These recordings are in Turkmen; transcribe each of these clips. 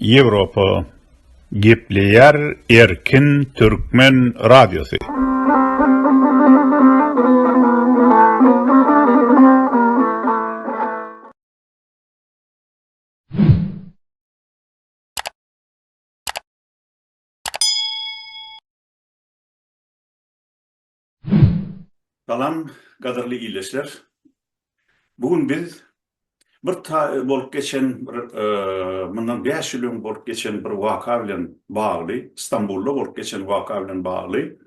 Yevropa Gepleyer Erkin Türkmen Radyosu. Salam, gaderli iyleşler. Bugün biz bolup geçen bundan 5 ýyl bolup geçen bir waka bilen bagly, İstanbulda bolup geçen waka bilen bagly.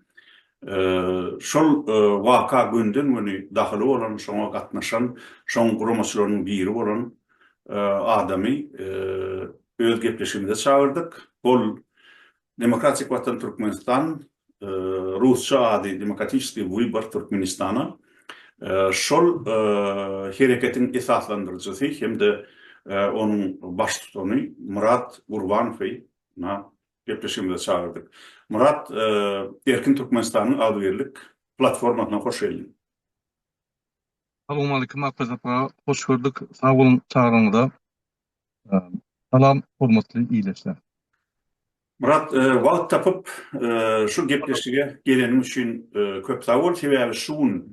Şol waka günden güni dahyly bolan, şoňa gatnaşan, şoň guramaçylarynyň biri bolan adamy öz gepleşigine çağırdyk. Bol Demokratik Vatan Türkmenistan, Rusça ady Demokratiski Wybar Türkmenistana. Şol hereketin esaslandırıcısı hem de onun baş tutany Murat Gurbanowy na gepleşigine çağırdyk. Murat, Erkin Türkmenistanyň adwyerlik platformasyna hoş geldin. Assalamu alaikum arkadaşlar. Hoş gördük. Sağ olun çağrınızda. Salam, hormatly iyleşler. Murat, wagt tapyp şu gepleşige gelenim üçin köp sağ bol. Sebäbi şuň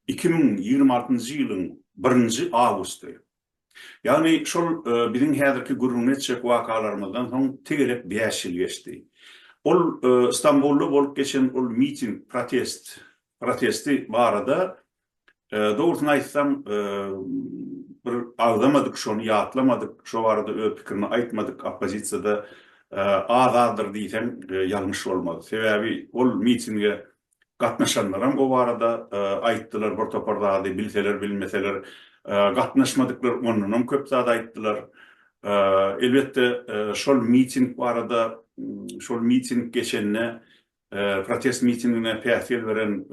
2026-njy ýylyň 1-nji awgusty. Yani şol biziň häzirki gurrunetçek wakalarymyzdan soň tegelek 5 ýyl geçdi. Ol İstanbulda bolup geçen ol miting, protesti barada doğrusyny aýtsam bir agdamadyk, şonu ýatlamadyk, şo barada öz pikirini aýtmadyk, opozisiýada azadyr diýsem ýalňyş bolmady. Sebäbi ol mitinge gatnaşanlaram o barada aýtdylar, bir toparda bilseler bilmeseler gatnaşmadyklar onunam köp zat aýtdylar. Elbette şol miting barada şol miting geçenne protest mitingine päsir beren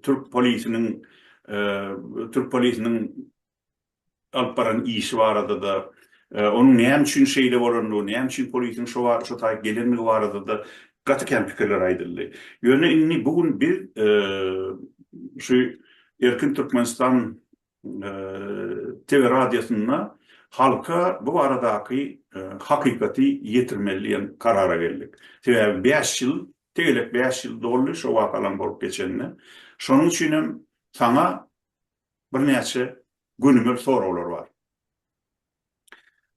Türk polisiniň alyp baran işi barada da onun näme üçin şeýle bolandy, näme üçin polisiň şo taýy gelenligi barada da gatyken pikirler aýdyldy. Ýöne inni bugün bir şu Erkin Türkmenistan TV radiosyna halka bu aradaky hakykaty ýetirmeli karara geldik. Sebäbi 5 ýyl, tegelek 5 ýyl doldy şo wakalan bolup geçenne. Şonuň üçinem sana bir näçe günümer sorawlar bar.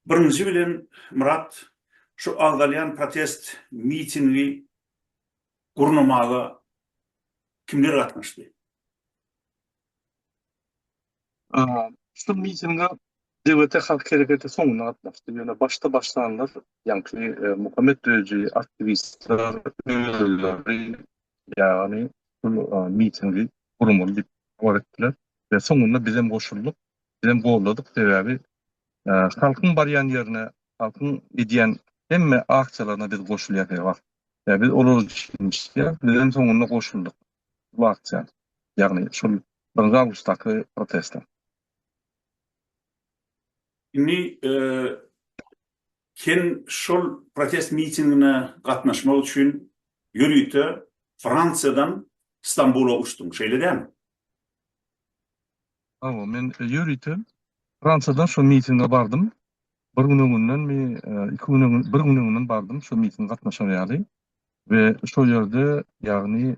Birinji bilen Murat, şu agdalyan protest mitingi gurnamaga kimler gatnaşdy? Şu mitinge DWT halk hareketi soňuna gatnaşdy. Ýöne başlanlar, ýani Muhammed Döji aktivistler, ýani bu mitingi gurmaly dip öwretdiler we soňunda bizem goşuldyk, bizem gowladyk. Sebäbi halkyň barýan ýerine, halkyň edýän hemme aksiýalaryna biz goşulýar. Biz olar üçin bizem soňunda goşuldyk. Bu aksiýa, ýagny şol 1 awgustdaky protestler. Inni ken şol protest mitingine gatnaşmak üçin ýürüýte Fransiýadan İstanbul'a uçdum. Şeýle dämi? Men ýürüýte Fransiýadan şo mitinge bardym. Bir gün öňünden bir gün öňünden bardym şo mitinge gatnaşan ýaly. Ve şo ýerde ýagny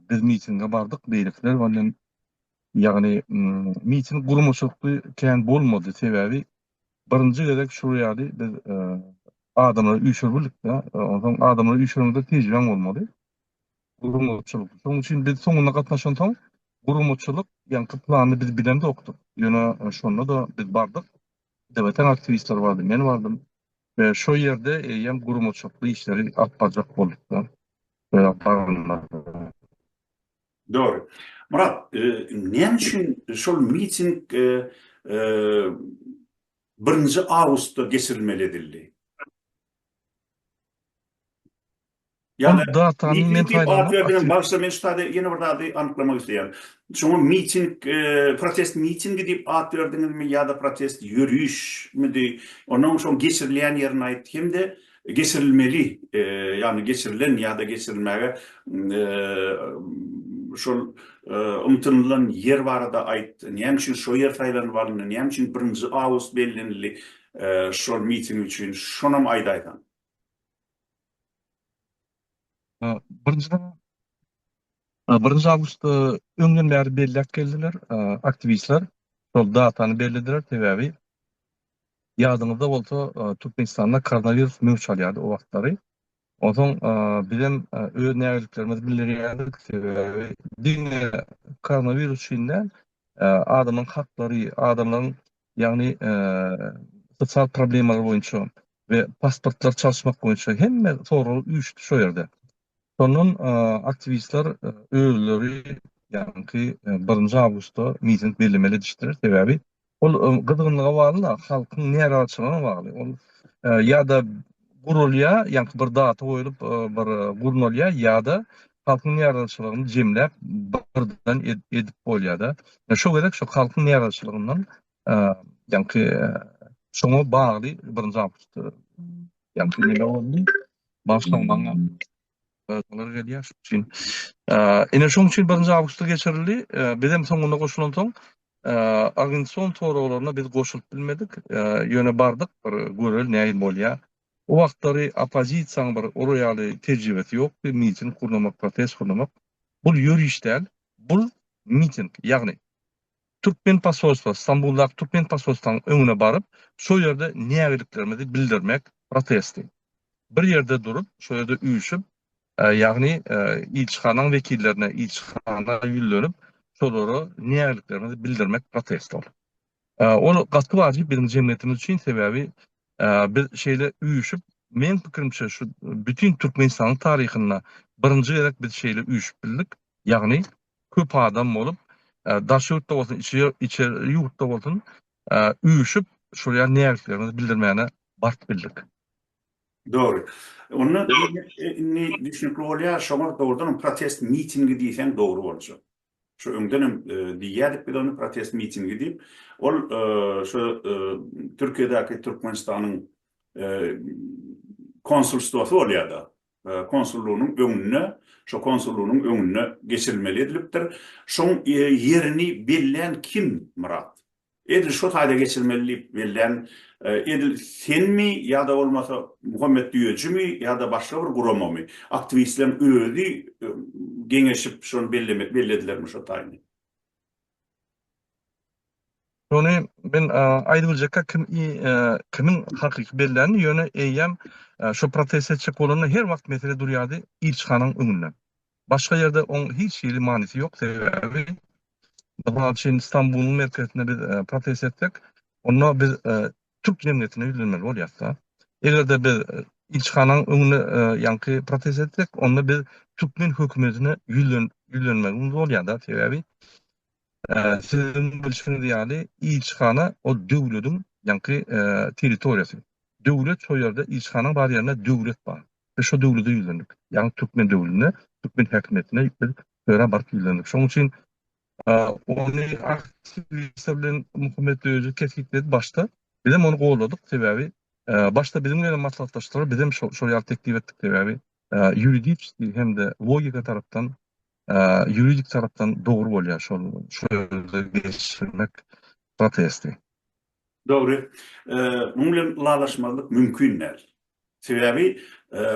biz mitinge bardyk beýlikler bilen ýagny miting gurmaçykly kän bolmady. Sebäbi birinji gerek şu ýaly biz adamlary üýşürbildik da, ondan adamlary üýşürmede tejriben bolmady. Gurmaçylyk. Şoň üçin biz soňuna gatnaşan soň gurmaçylyk ýa-ni plany biz bilen dokdyk. Ýöne şonda da biz bardyk. Dewletiň aktivistler bardy, men bardym. Ve şo ýerde ýa gurmaçykly işleri atpajak boldyk da. Doğru. Murat, näme üçin şol miting 1-nji awgustda geçirilmeli edildi? Yani datanın men başta men ştada ýene bir dady anyklamak isleýär. Şoňa miting, protest mitingi diýip at berdiňizmi ýa-da protest ýürüýüşmidi? Onuň şoň geçirilýän ýerine aýt hemde geçirilmeli, ýani geçirilen ýa-da geçirilmäge şol umtunulan yer barada aýt. Näme üçin şo yer taýlanyp alındy? Näme üçin 1-nji awgust bellenli şol miting üçin şonam aýdaýdan? Birinchidan 1 awgustda öňden bäri bellek geldiler, aktivistler. Şol datany bellidiler, sebäbi ýadyňyzda bolsa, Türkmenistanda koronavirus möhüç alýardy o wagtlary. Ozoň bizim öz nägerliklerimiz bildirýärdik, sebäbi diňe koronavirus şinden adamyň haklary, adamlaryň ýagny sosial problemler boýunça we pasportlar çalşmak boýunça hemme soralar üýtdi şo ýerde. Sonun aktivistler özleri ýani 1 awgustda miting bellemeli dişdiler, sebäbi ol gyzgynlyga bagly, halkyň näraçylygyna bagly. Ol ýa-da gurulýa, ýani bir data goýulyp bir gurnulýa ýa-da halkyň näraçylygyny jemläp birden edip bolýar-da. Şo gerek şo halkyň näraçylygyndan ýani şoňa bagly 1 awgustda ýani näme boldy? Başlanmaňa Onlar gelýär şuň. Ene şoň üçin 1 awgustda geçirildi. Bizim soňunda goşulan soň organizasiýon toraglaryna biz goşulyp bilmedik. Ýöne bardyk, bir görel näme bolýar. O wagtlary opozisiýaň bir oroýaly tejribesi ýok, bir miting kurmak, protest kurmak. Bul ýürüýüşden, bul miting, ýagny Türkmen pasolstwa, Stambuldaky Türkmen pasolstwanyň öňüne baryp, şo ýerde nägerliklerimizi bildirmek, protesti. Bir ýerde durup, şo ýerde üýüşüp, ýagny ilçihanaň wekillerine, ilçihana ýüllenip, şolary nägerliklerini bildirmek protest bol. Ol gaty wajyp bizim jemgyýetimiz üçin, sebäbi biz şeýle üýüşüp, men pikirimçe şu bütün Türkmenistanyň taryhyna birinji gerek biz şeýle üýüşüp bildik. Ýagny köp adam bolup, daş ýurtda bolsun, içeri ýurtda bolsun, üýüşüp şolary nägerliklerini bildirmäne bart bildik. Doğru. Onu ne düşünüp olýar, şoňa doğrudan protest mitingi diýsen doğru bolsa. Şu öňden diýýärdik biz onu protest mitingi diýip, ol şu Türkiýedäki Türkmenistanyň konsulstwasy bolýar-da. Konsulluğunun öňüne, şo konsulluğunun öňüne geçirilmeli edilipdir. Şoň ýerini bilýän kim, Murat? Edil şo taýda geçirmeli bilen edil senmi ýa-da bolmasa Muhammed Düýejimi ýa-da başga bir guramamy aktivistler öýdi geňeşip şonu belledilermi şo taýda. Şonu ben aýdyljaka kimin hakyky bellerini ýöne eýem şo protest etjek bolany her wagt mesele durýardy ilçihanyň öňünde. Başga ýerde oň hiç ýeri manysy ýok, sebäbi Dağlıçın İstanbul'un merkezinde biz protest ettik. Onu biz Türk cemiyetine yürülmeli olýarsa. Eger de biz ilçihanyň öňüne ýanky protest ettik, onu biz Türkmen hökümetine yürülmeli olýar-da, sebäbi sizin bilişiniz ýaly ilçihana o döwletiň ýanky territoriýasy. Döwlet şo ýerde ilçihanyň bar ýerine döwlet bar. Şo döwlete yürülendik. Ýani Türkmen döwletine, Türkmen hökümetine biz töre barıp yürülendik. Şoň üçin onu aktivistler bilen Muhammed Düýeji keskitledi başta. Bizim onu gowladyk, sebäbi başta bizim bilen maslahatdaşlar bizim şo ýaly teklip etdik, sebäbi ýuridik hem de logika tarapdan ýuridik tarapdan dogry bolýar şo ýerde geçirmek protesti. Doğru. Muň bilen lalaşmalyk mümkinler. Sebäbi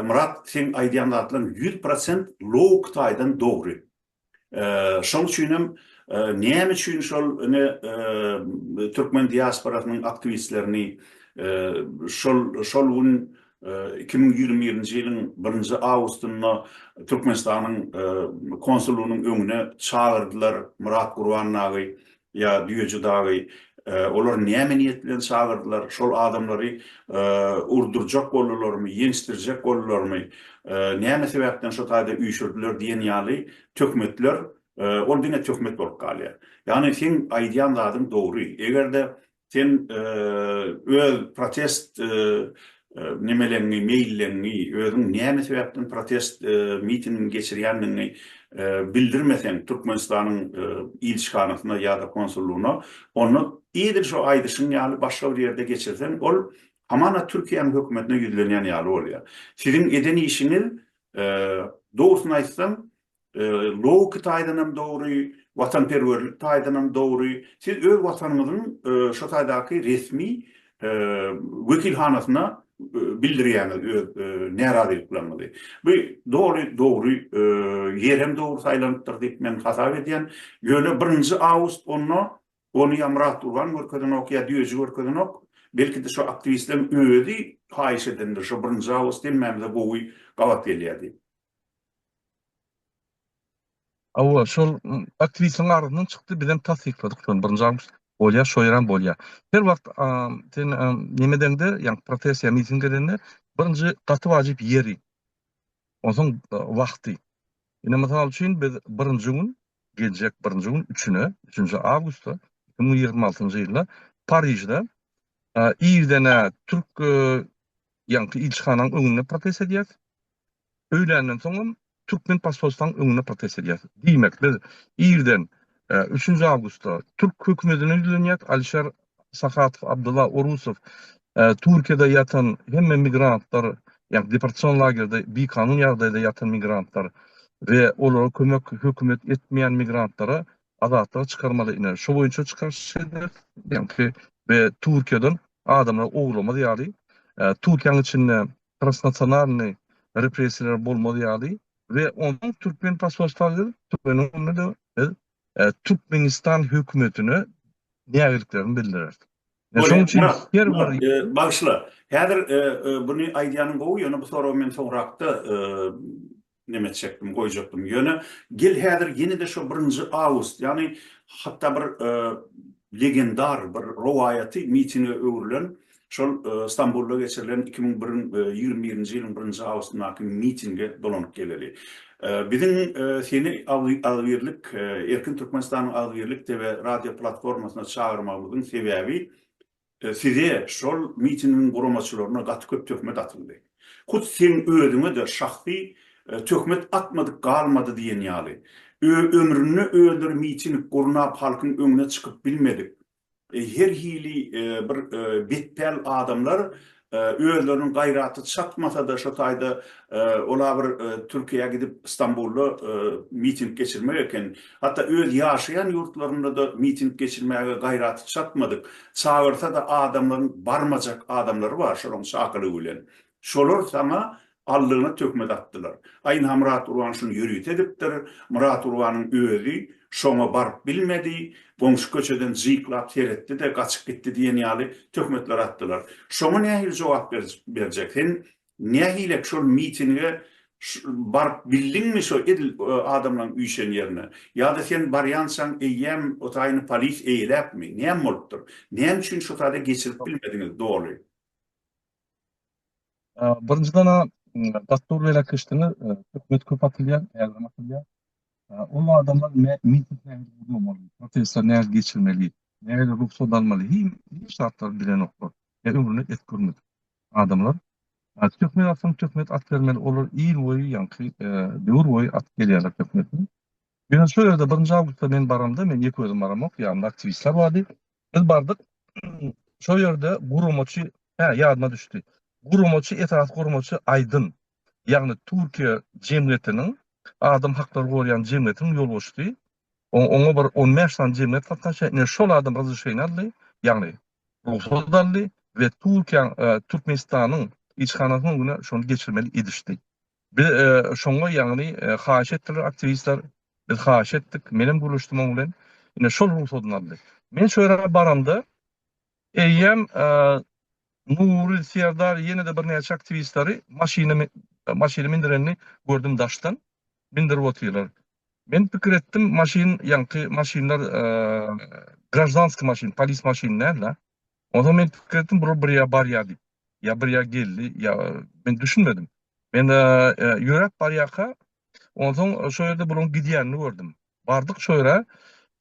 Murat sen aýdýanlaryň 100% logik taýdan dogry. Şoň üçin näme üçin şol Türkmen diasporasynyň aktivistlerini şol 2021-nji ýylyň 1 awgustunda Türkmenistanyň konsulluğunun öňüne çağırdylar. Murat Gurban agy ýa Düýeji dagy olar näme niýet bilen çağırdylar? Şol adamlary urdurjak bolurlarmy, ýeňişdirjek bolurlarmy? Näme sebäpden şo taýda üýşürdiler diýen ýaly tökmetler ol diňe tökmet bolup galýar. Ýani sen aýdýan zadyň dogry. Egerde sen öz protest nemelerini, maillerini, özüň näme sebäpden protest mitingini geçirýänini bildirmesen Türkmenistanyň ilçihanasyna ýa-da konsulluğuna, onu iýdir şo aýdyşyň ýaly başga bir ýerde geçirsen, ol hamana Türkiýanyň hökümetine ýüzlenýän ýaly bolýar. Sizin eden işiniz doğrusyny aýtsam, logika taýdanam dogry, watanperwerlik taýdanam dogry. Siz öz watanyňyzyň şo taýdaky resmi wekilhanasyna bildirýäňiz närazylyklanyňyzy. Bu dogry ýerem dogry saýlanypdyr diýip men hasap edýän. Ýöne 1 awgust onu Murat Urban görkezden okya düýjü görkezden ok. Belki de şu aktivistlerin öýüdi haýyş edendir. Şu 1 awgust demmämde bu gawat gelýärdi. Awa şol aktivistin arasından çykdy, bizden tasdikladyk şol 1 awgust bolýar, şoýran bolýar. Her wagt sen nemedende, ýa protest ýa miting edende 1-nji gaty wajyp ýeri. Oňsoň wagty. Ine masal üçin biz 1-nji gün, geljek 1-nji gün 3-nji awgustda 2026-njy ýylda Paryjda ýerdene Türk ýa-ni ilçixananyň öňünde protest edýär. Öýlenden soň Türkmen pasportlaryň öňünde protest edýär. Diýmek, biz ýerden 3-nji awgustda Türk hökümetine ýülenýär. Alişer Sakatow, Abdullah Orusov Türkiýede ýatan hemme migrantlar, ýa deportasiýon lagerinde bir kanun ýagdaýda ýatan migrantlar we olara kömek hökümet etmeýän migrantlara azatlyga çykarmaly ine. Şo boýunça çykarş eder. Ýa-ni we Türkiýeden adamlar oglama diýýär. Türkiýanyň içinde transnasionalny repressiýalar bolmaly diýýär. Ve onun Türkmen pasportları Türkmen'in Türkmenistan hükümetine nägeliklerini bildirer. Şoň üçin her bir bagşla. Häzir bunu aýdýanyň gowy ýöne bu soraw men soňrakda neme çekdim, goýjakdym. Ýöne gel häzir ýene-de şu 1 awgust, ýani hatda bir legendar bir rowayaty mitinge öwrülen şol İstanbul'da geçirilen 2021-nji ýylyň 1 awgustyndaky mitinge dolanyp geleli. Bizim seni Alwirlik, Erkin Türkmenistanyň Alwirlik TV radio platformasyna çağırmamyzyň sebäbi size şol mitingiň guramaçylaryna gaty köp töhmet atyldy. Kut sen öýdüňe de şahsy töhmet atmadyk galmady diýen ýaly. Ömrüni öldür miting gurnap halkyň öňüne çykyp bilmedik. Her hili bir betpel adamlar öýlerini gaýraty çatmasa da şu taýda ola bir Türkiýe'ye gidip İstanbul'da miting geçirmek eken, hatta öz ýaşaýan ýurtlarynda da miting geçirmäge gaýraty çatmadyk. Çağırsa da adamların barmajak adamlary bar, şonuň şakyly bilen. Şolar sana allygyna tökmet atdylar. Aýyn Murat Urban şunu ýürüýt edipdir. Murat Urbanyň öýü şoňa barp bilmedi, goňşy köçeden zyklap teretdi de gaçyp gitdi diýen ýaly töhmetler atdylar. Şoňa nähili jogap berjek? Sen nähili şol mitinge barp bildiňmi şo edil adamlaryň üýşen ýerine? Ýa-da sen barýansaň eýem otaýyny polis eýlepmi? Näme bolupdyr? Näme üçin şo taýda geçirip bilmediňiz dogry? Birinjiden dastur bela kışdyny hökümet köp atylýar, ýazma atylýar. O adamlar mitinglerinde bulunmalı, protestler näge geçirmeli, näge ruhsat almaly, hiç şartlar bilen oklar. Ömrüne et görmedi adamlar. Töhmet at vermeli olur, ýyl boyu ýa-ni döwür boyu at gelýärler töhmetni. Ben şo ýerde 1 awgustda men baramda, men ýeki özüm baramok, ýa-ni aktivistler bardy. Biz bardyk. Şo ýerde guramaçy, ýadyma düşdi. Guramaçy, etraf guramaçy Aydın, ýa-ni Türkiýe jemgyýetiniň adam hakları goýan jemgyýetiniň ýolbaşçy. Oňa bir 15 san jemgyýet gatnaşan, şol adam razışyny aldy, ýagny ruhsat aldy we Türkmenistanyň ilçixanasynyň güne şonu geçirmeli edişdi. Biz şoňa ýagny haýyş etdiler aktivistler, biz haýyş etdik, menem guruluşdum bilen. Ine şol ruhsatyny aldy. Men şo ýere baramda eýem Nuri Serdar ýene-de bir näçe aktivistleri maşyny mindirenini gördüm daşdan. Bindirip oturýarlar. Men pikir etdim, maşinlar gражданский maşin, polis maşinler. Onda men pikir etdim, bu bir ýa bar ýa diýip. Ya bir ýa geldi, ýa men düşünmedim. Men ýörek bar ýaka, ondan şo ýerde bulyň gidýänini gördüm. Bardyk şo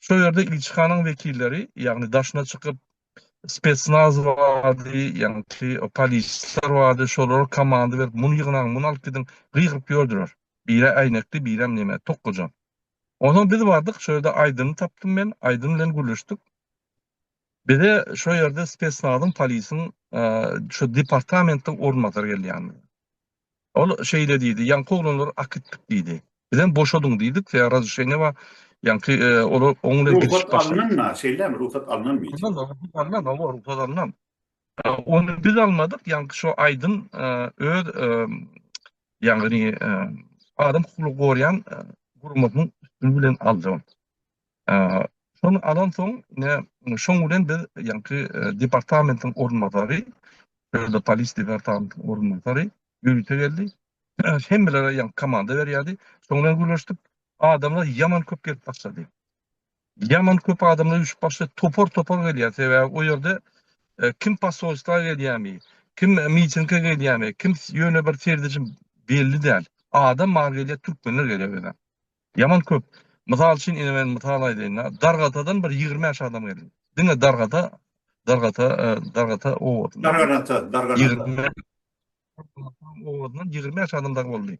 ýerde ilçixanyň wekilleri, ýagny daşına çykyp spetsnaz bardy, ýa-ni polisler bardy, şolar komandy berip, muny ýygnaň, muny alyp gidin, gyýryp ýördüler. Bire aýnakly, birem neme, tokgojan. Ondan biz bardyk, şo ýerde Aýdyny tapdym men, Aýdyn bilen gürleşdik. Bide şo ýerde spetsnazyň, polisiň şo departamentden ornatary gelýär. Ol şeýle diýdi, ýanky oglanlar akitdik diýdi. Bizden boşadyň diýdik, ýa razışyny we ýanky oňa geçip başladyk. Ruhsat alınanmy? Şeyler mi? Ruhsat alınanmy? Ruhsat alınan. Onu biz almadık. Yani şu aydın öz yani adam hukuk koruyan kurumumuzun üstünü bilen aldım. Şonu alan soň şoň bilen biz departamentin ornatary, şöyle polis departamentin ornatary ýürüte geldi. Hemmelere komanda berýärdi. Soňra görüşdik. Adamlar yaman köp gelip başlady. Yaman köp adamlar üşüp başlady. Topor gelýär. Sebäbi o ýerde kim pasosta gelýärmi, kim mitingke gelýärmi, kim ýöne bir serdijim belli däl. Adam magelýär türkmenler gelýär. Yaman köp. Mysal üçin ine men mysal aýdyn. Dargatadan bir 20 adam geldi. Diňe dargata o. Darganata. 20 owadan 20 adamlar boldy.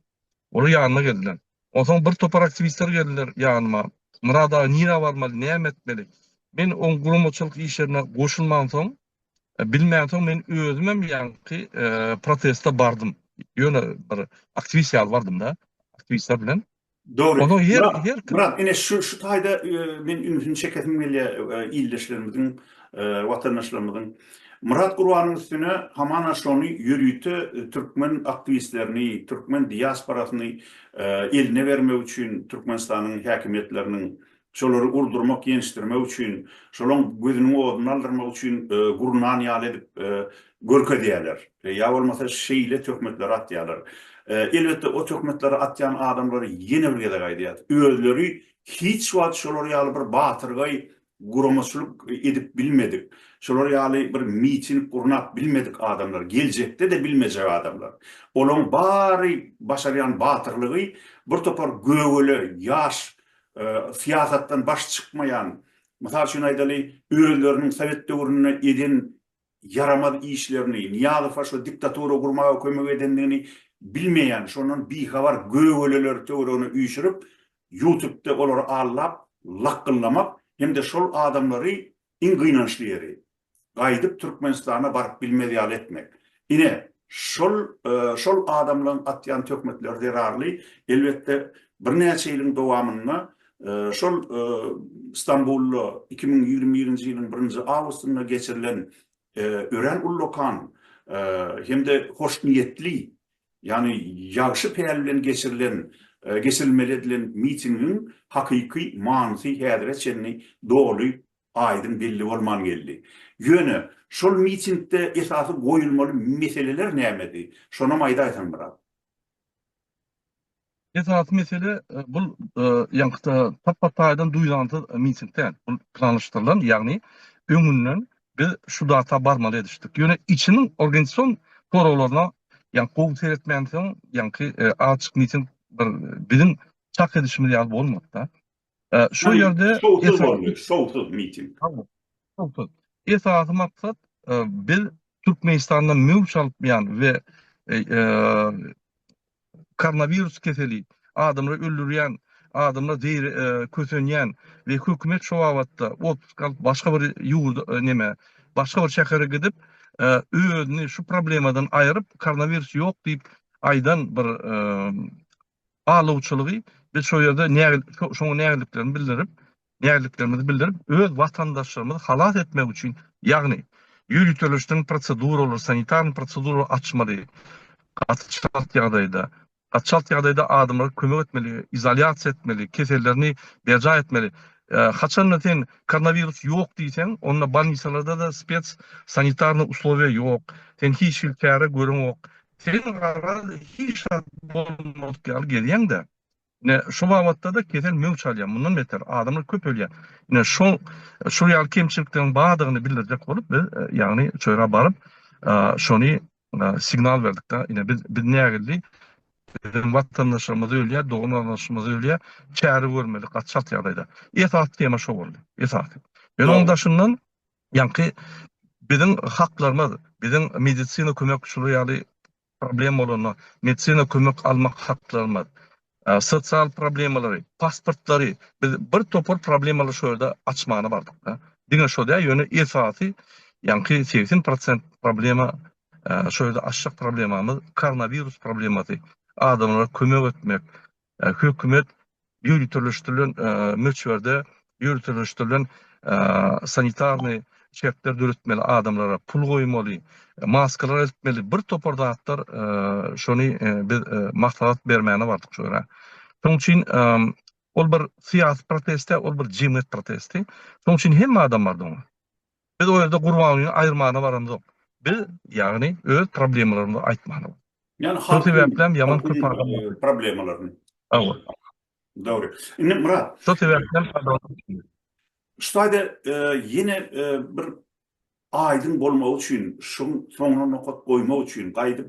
Ola ýanyna geldiler. Onsoň bir topar aktivistler geldiler ýanyma. Murada nira barmaly, näme etmeli? Men on gurumçylyk işlerine goşulman soň, bilmeýän soň men özümem protesta bardım. Ýöne bir aktivist ýalbardym da, aktivistler bilen. Doğru. Onu Murat, yine şu taýda men ümidini çeketim gelýär illeşlerimizin, watandaşlarymyzyň. Murat Gurbanlyň üstüne hamana şonu ýürüýti türkmen aktivistlerini, türkmen diasporasyny eline vermek üçin Türkmenistanyň häkimetleriniň şolary urdurmak, ýenişdirmek üçin, şolaryň gözüniň oduny aldyrmak üçin gurnan ýaly edip görkezýärler. Ya bolmasa şeýle töhmetler atýarlar. Elbette o töhmetleri atýan adamlary ýene bir gede gaýdýar. Özleri hiç wagt şolary ýaly bir batyrgaý guramaçylyk edip bilmedik. Şolary ýaly bir miting gurnap bilmedik adamlar. Geljekde de bilmejek adamlar. Olaryň bary başarýan batyrlygy bir topar göwele, ýaş, siýasatdan baş çykmaýan, mysal üçin aýdaly, özleriniň Sowet döwrüne eden yaramaz işlerini, niýaly şu diktatura gurmaga kömek edendigini bilmeýän, şonun bihabar göweleler töwereni üýşürip, YouTube'da olary allap, lakynlamak, hem de şol adamlary iň gynançly ýeri gaýdyp Türkmenistana baryp bilmedi ýaly etmek. Ine şol adamlaryň atýan töhmetler derarly, elbette bir näçe ýylyň dowamyna şol İstanbul'da 2021-nji ýylyň 1-nji awgustynda geçirilen Ören Ullokan hem de hoş niyetli, yani ýagşy peýal bilen geçirilmeli edilen mitingin hakyky manysy häzire çenni dogry aýdyn belli bolman geldi. Ýöne şol mitingde esasy goýulmaly meseleler nämedi? Şona maýda aýtan birak. Esas mesele bul ýankda tapataýdan duýlantı mitingden bul planlaşdyrylan, ýagny öňünden biz şu data barmaly edişdik. Ýöne içiniň organizasyon toralaryna gowy seretmän soň açyk miting bizim çak edişimiz ýaly bolmady da. Şu ýerde şowsuz miting. Şowsuz. Esas maksat biz Türkmenistanda mövç alpmayan we koronavirus keseli adamları öldürýän, adamlar kösenýän we hökümet şu wagtda başga bir ýurda başga bir şäherge gidip özüni şu problemadan aýryp koronavirus ýok diýip aýdan bir alawçylygy biz şu ýerde şoňa nägerliklerimizi bildirip öz watandaşlarymyzy halat etmek üçin, ýagny ýürütilişden proseduralar, sanitar proseduralar açmaly. Gaçalt ýagdaýda adamlar kömek etmeli, izolýasiýa etmeli, kesellerini berja etmeli. Haçan sen koronavirus ýok diýsen, onda balnisalarda da spets sanitarny uslowiýa ýok. Sen hiç ilkäre görüň ýok. Sen hiç bolmadyk ýaly gelýäň-de. Şu wagtda da kesel mövç alýan, mundan beter adamlar köp ölýär. Şu ýaly kemçilikden badygyny bildirjek bolup, ýagny çöýre baryp, şonu signal verdik da. Biz nägerli bizim watandaşlarymyz ölýär, doğum vatandaşlarymyz ölýär, çäri görmeli, gaçalt ýagdaýda. Esas tema şo boldy. Esas. Ben onda şundan bizim haklarymyz, bizim medisina kömekçiligi ýaly problem bolany, medisina kömek almak haklarymyz, sosial problemalary, pasportlary, biz bir topar problemalary şu ýerde açmany bardyk da. Diňe şo da ýöne esasy 80% problema şu ýerde aşyk problemamyz koronavirus problematy. Adamlara kömek etmek, hökümet ýürütilişdiren möçberde ýürütilişdiren sanitarny şertler döretmeli adamlara, pul koymalı, maskalar etmeli, bir topar dağıtlar şonu biz maslahat bermeyene vardık şöyle. Şoň üçin ol bir siyasi proteste, ol bir cemiyet protesti. Şoň üçin hemme adam bardy oňa. Biz o ýerde gurbanyny aýyrmana baranda yok. Biz ýagny öz problemlerimizi aýtmana. Yani Şol sebäplen ýaman halkın köp adam. problemlerini. Awa. Doğru. Indi Murat, Şol sebäplen adam. şuýda yine bir aydın bolmagy üçin, soňra nokat goýmak üçin gaýdyp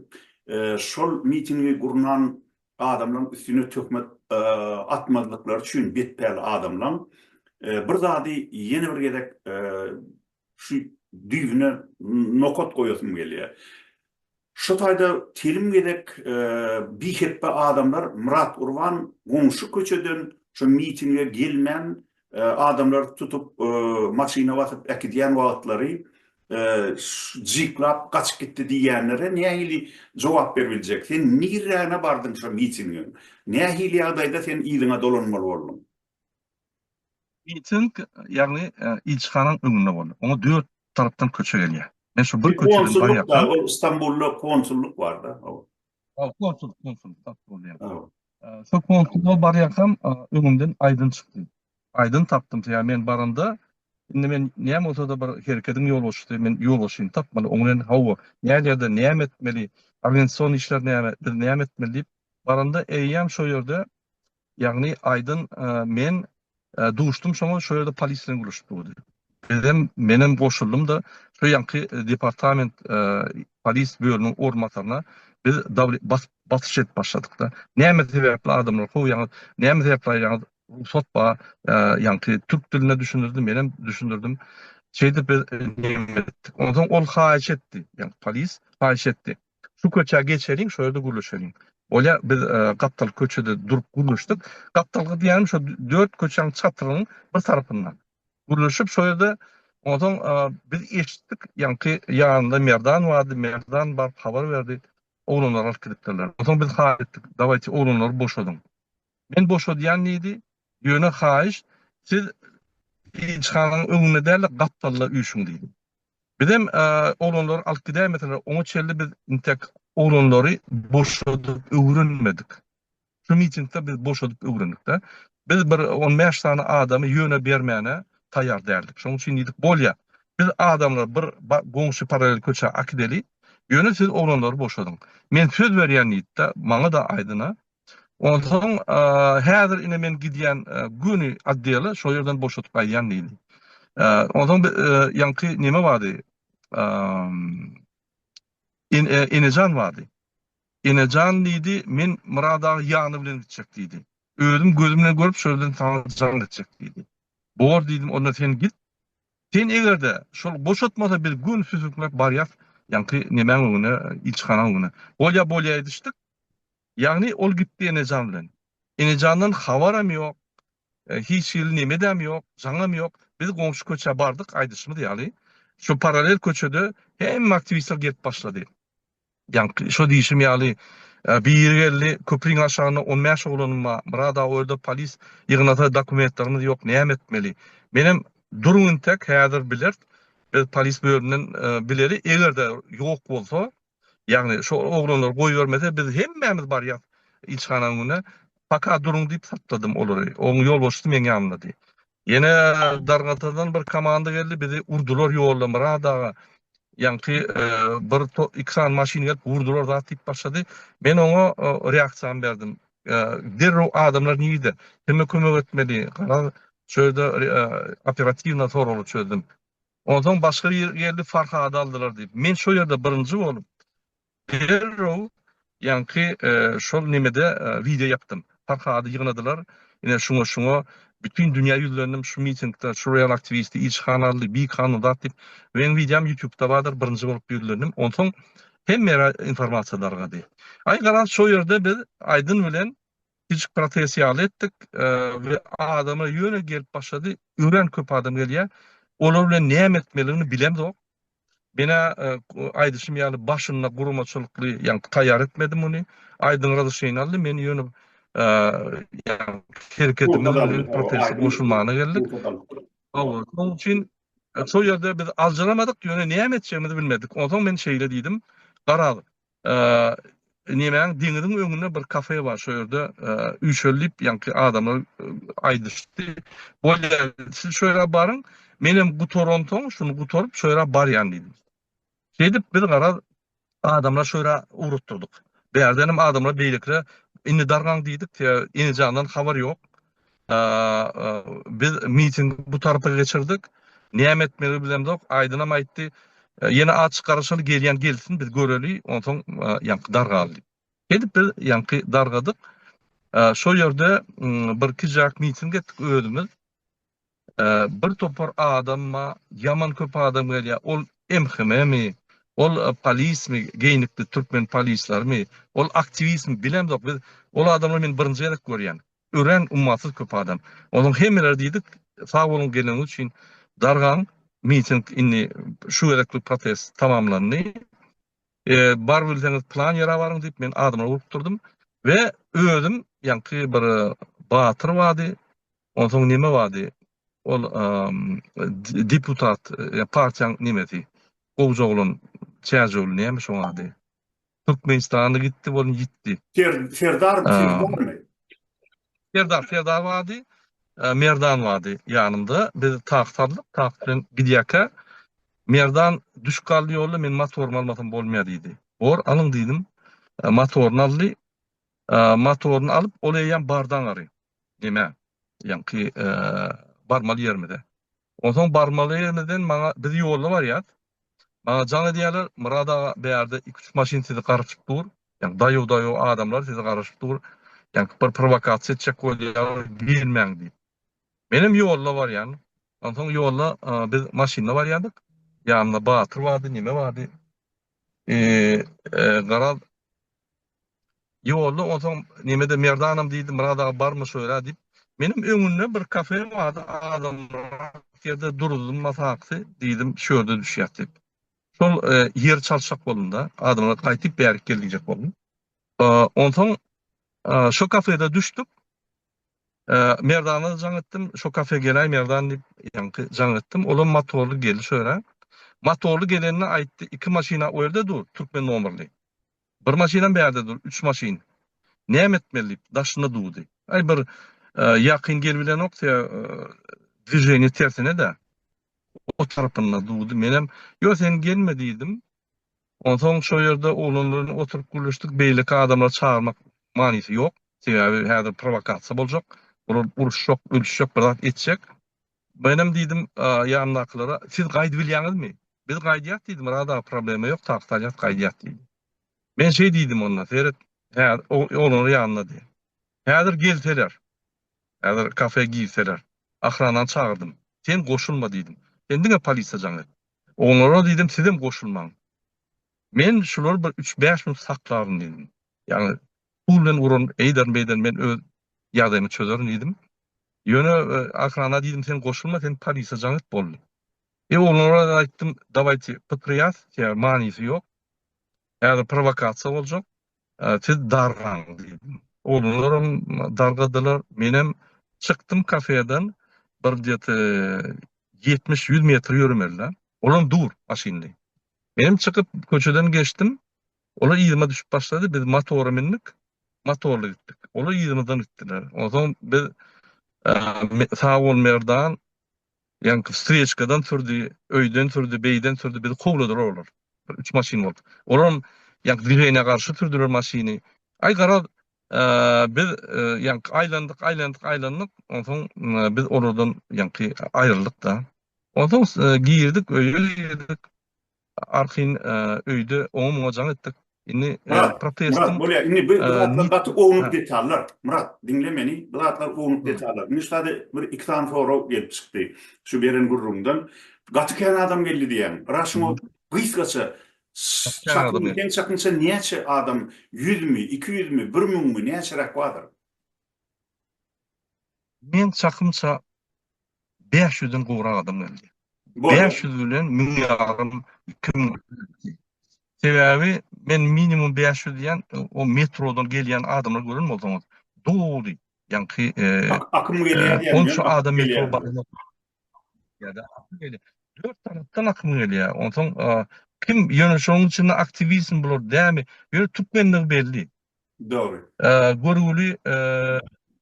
şol mitingi gurunan adamlaryň üstüne tökmek atmadyklary üçin betpäli adamlar bir zady yeni bir gedek şu düýüne nokat goýasym gelýär. Şu taýda telim gedek bir heppe adamlar Murat Urban goňşy köçeden şu mitinge gelmän adamlar tutup maşina batyp ekidýän wagtlary jiklap kaçıp gitti diýenlere nähili jogap beriljek. Sen nirräne bardyň şu mitinge? Nähili ýagdaýda sen ýylyňa dolanmaly boldun? Miting ýagny ilçihanyň öňünde boldy. Oňa 4 tarapdan köçe gelýär. Men şu bir köçeden Konsulluk da, baýapam. o İstanbul'da konsulluk var da. Konsul tap bolýar. Şu konsulda barýakam öňümden aýdyn çykdy. Aydın taptım. Yani men baranda indi men näme bolsa da bir hereketiň ýol açdy. Men ýol açyny tapmaly. Oňdan hawa näde näme etmeli? Organizasyon işler näme etmeli diýip baranda eýýäm şo ýerde ýagny aydın men duşdum şoňa şo ýerde polis bilen görüşdi. Benim menem goşuldum da şu ýanky departament polis bölüminiň ormanlaryna biz batyş et başladyk da. Näme sebäpli adamlar bu ýa-ni näme sebäpli ruhsat ba ýanky türk diline düşündirdim, menem düşündirdim. Şeyde biz etdik. Ondan ol haýyş etdi. Yani polis haýyş etdi. Şu köçe geçerin, şu ýerde gurulşerin. Ola biz Gaptal köçede durup gurulşdyk. Gaptalga diýenim şu 4 köçeň çatyrynyň bir tarapyndan. Gurulşyp şu ýerde ondan biz eşitdik. Ýanky ýanynda merdan bardy, merdan bar habar berdi. Oğlanlar alıp gidipdiler. Ondan biz haýyş etdik. Dawaýty oğlanlar boşadyň. Men boşadýan neydi? Ýöne haýyş, siz ilçihanyň öňünde däl Gaptalla üýşüň diýdi. Bizim oğlanlar alıp gidäýär mesela oňa çeldi biz intek oğlanlary boşadyp öwrenmedik. Şu mitingde biz boşadyp öwrendik de. Biz bir 15 tane adamy ýöne bermäne taýýar däldik. Şoň üçin diýdik bolýa. Biz adamlar bir goňşy paralel köçe akideli ýöne siz oğlanlary boşadyň. Men söz berýän diýdi, maňa da aýdyna. Ondan häzir ine men gidýän günü addiýaly şo ýerden boşatyp aýdýan diýdi. Ondan ýanky näme bardy? Enejan bardy. Enejan diýdi, men Murada ýany bilen gitjek diýdi. Özüm gözümle görüp şöýden taňjan gitjek diýdi. Bor diýdim, onda sen git. Sen egerde şol boşatmasa bir gün süzüklep barýar, ýanky näme öňüne, ilçihanyň öňüne. Bolýa edişdik. Yani ol gitti Enejan bilen. Enejandan habaram ýok. Hiç ýyl nemedem ýok, jaňam ýok. Biz goňşy köçe bardyk, aýdyşmy diýýäli. Şu paralel köçede hem aktivistler gelip başlady. Yani şo diýişim ýaly bir ýerli köprüň aşagyna 15 oglanyma, Murada ýerde polis ýygnata dokumentlerimiz ýok, näme etmeli? Menem durumyn tek häzir biler. Biz polis bölümünden bileri egerde ýok bolsa, yani şu oğlanlar goý bermese biz hemmämiz barýar ilçihanyň öňüne paka duruň diýip satladım olary. Oň ýol boşdy men ýanymda diýip. Ýene Dargatadan bir komanda geldi, bizi urdular ýolda Muradaga. Ýanky bir iksan maşina gelip urdular da diýip başlady. Men oňa reaksiýa berdim. Derrew adamlar niýdi? Kime kömek etmeli? Şöyle operatiwna soraly çözdüm. Ondan başga ýerde Farhady aldylar diýip. Men şo ýerde birinji bolup Derrew ýanky şol nimede video yaptım. Farhady ýygnadylar. Ine şuňa bütün dünýä ýüzlerinden şu mitingde şu real aktivisti ilçihanaly bir kanundat diýip men videom YouTube'da bardyr, birinji bolup ýüzlendim. Ondan hem informasiýalarga diýip. Ay garan şo ýerde biz aydyn bilen hiç protesiyal ettik ve adama ýöne gelip başlady. Ören köp adam gelýär. Olar bilen näme etmeligini bilemdik. Bena aýdyşym ýaly başynda gurumaçylykly ýa-ni taýýar etmedim ony. Aýdyn radyşyny aldy, men ýöne hereketimiz proteste goşulmana geldik. Oňa üçin Şo ýerde biz aljyramadyk, ýöne näme etjegimizi bilmedik. Ondan men şeýle diýdim, garal. Nemäň diňiziň öňünde bir kafe bar, şo ýerde üýşelip ýanky adamlar aýdyşdy. Bolýar, siz şo ýere baryň, menem bu Torontoň şunu gutorup şo ýere barýan diýdim. Şeýdip biz garal adamlar şo ýere urutdurdyk. Bärdenim adamlar beýlikle inni dargaň diýdik, inni jandan habar ýok. Biz miting bu tarafa geçirdik. Näme etmeli bilemdik. Aydynam aýtdy. Yine açyk garaşaly gelýän gelsin, biz göreli, ondan ýanky dargaly. Edip biz ýanky dargadyk. Şo ýerde bir kijak miting etdik özümiz. Bir topar adamma, yaman köp adam gelýär. Ol MHM-mi, ol polismi, geýnikli türkmen polislermi, ol aktivistmi bilemdik. Biz ol adamlar men birinji ýere görýän. Ören ummatsız köp adam. Onun hemeler diýdik, sag bolun geleniň üçin dargan miting inni şu gerekli protest tamamlandy. Bar bilseniz plan ýara baryň diýip men adamlara urup durdum we özüm ýanky bir Batyr wady, ondan näme wady? Ol deputat partiýaň nimeti? Gowjagulun çäjegul näme şo wady? Türkmenistana gitdi, bolun gitdi. Ferdarmy? Ferdar wady. Merdan wady ýanymda. Biz taqtarlyk, taqtyryn gidýäke. Merdan düşkally ýolda men motorumy almasam bolmaýar diýdi. Bor, alyň diýdim. Motoruny aldy. Motoruny alyp olaýan bardan gary. Näme? Ýanky barmaly ýermede. Ondan barmaly ýermeden maňa bir ýolda bar ýat. Maňa jaň edýärler, Murada bärde 2-3 maşyn sizi garaşyp dur. Ýani daýo adamlar sizi garaşyp dur. Ýani bir provokasiýa etjek bolýar, bilmeň diýip. Benim ýolda bar ýani. Ondan ýolda biz maşynla barýardyk. Ýanymda Batyr wady, näme wady? Garal ýolda ondan nämede Merdanam diýdim, Murada barmy şöyle diýip. Benim öňümde bir kafe wady, adamlar ýerde durdum, masaksy diýdim, şöyle düşýär diýip. Şol ýer çalşak bolunda, adamlar gaýtyp bärik geljek boldy. Ondan şo kafede düşdük. Merdana jaň etdim, şo kafe gelay Merdan diýip ýanky jaň etdim. Olam motorly geldi şöyle. Motorly gelenine aýtdy, 2 maşyna o ýerde dur, türkmen nomerli. Bir maşyna bärde dur, 3 maşyn. Näme etmeli? Daşyna duwdy. Ay bir ýakyn gelbilen nokta движение tersine de o tarapyna duwdy. Menem ýok sen gelme diýdim. Ondan şo ýerde olanlaryny oturup gülüşdik, beýlik adamlar çağırmak manysy ýok. Sebäbi häzir provokasiýa boljak. Olar uruşjak, ölüşjak, bir zat etjek. Benem diýdim ýandakylara, siz gaýdy bilýäňizmi? Biz gaýdýak diýdim, arada problema ýok, taqtalyat gaýdýak diýdim. Men şey diýdim onda, seret, onun ýanyna diýdim. Häzir gelseler, häzir kafe giýseler, ahranan çağırdım. Sen goşulma diýdim. Sen diňe polisiýa jaň et. Onlara diýdim, siz hem goşulmaň. Men şular bir 3-5 minut saklarım diýdim. Ýani pulen urun, eýder men öz ýagdaýymy çözerim diýdim. Ýöne akrana diýdim, sen goşulma, sen polisiýa jaň et boldy. Onlara aýtdym, dawajty podpriýat, manysy ýok. Häzir provokasiýa boljak. Siz dargaň diýdim. Onlar dargadylar. Menem çykdym kafeden bir 70-100 metr ýürümerler. Olam dur maşynly. Menem çykyp köçeden geçdim. Olar ýyma düşüp başlady. Biz motory mindik. Motorly gitdik. Olar ýymadan gitdiler. Ondan biz sağ ol Merdan ýanky strechkadan türdi, öýden türdi, beýden türdi, biz kowladylar olar. 3 maşyn boldy. Olam ýanky direňe garşy türdiler maşyny. Ay garal biz ýanky aýlandyk. Ondan biz oradan ýanky aýryldyk da. Ondan giýirdik, öýürdik. Arxyn öýde oňa jaň etdik. Inni protestim. Bolýar, inni bu zatlar oňup detallar. Murat, dinle meni. Bu zatlar oňup detallar. Müsaade bir 2 tane foro gelip çykdy. Şu beren gurrundan gaty kän adam geldi diýen. Raşymy gysgaça çakyn çakynça näçe adam 100mi, 200mi, 1000mi näçe rak bardyr? Men çakymça 500'den gowrak adam geldi. 500 bilen 1000 ýarym 2000. Sebäbi men minimum 500 diýen o metrodan gelýän adamlar görün bolsaňyz. Dowdy. Ýanky akym gelýär diýen. Onça adam metro barmak. Ýa-da akym gelýär. dört taraftan akımı geliyor. Ondan kim yönüşünün içinde aktivizm bulur değil mi? Böyle Türkmenler belli. Doğru. Görgülü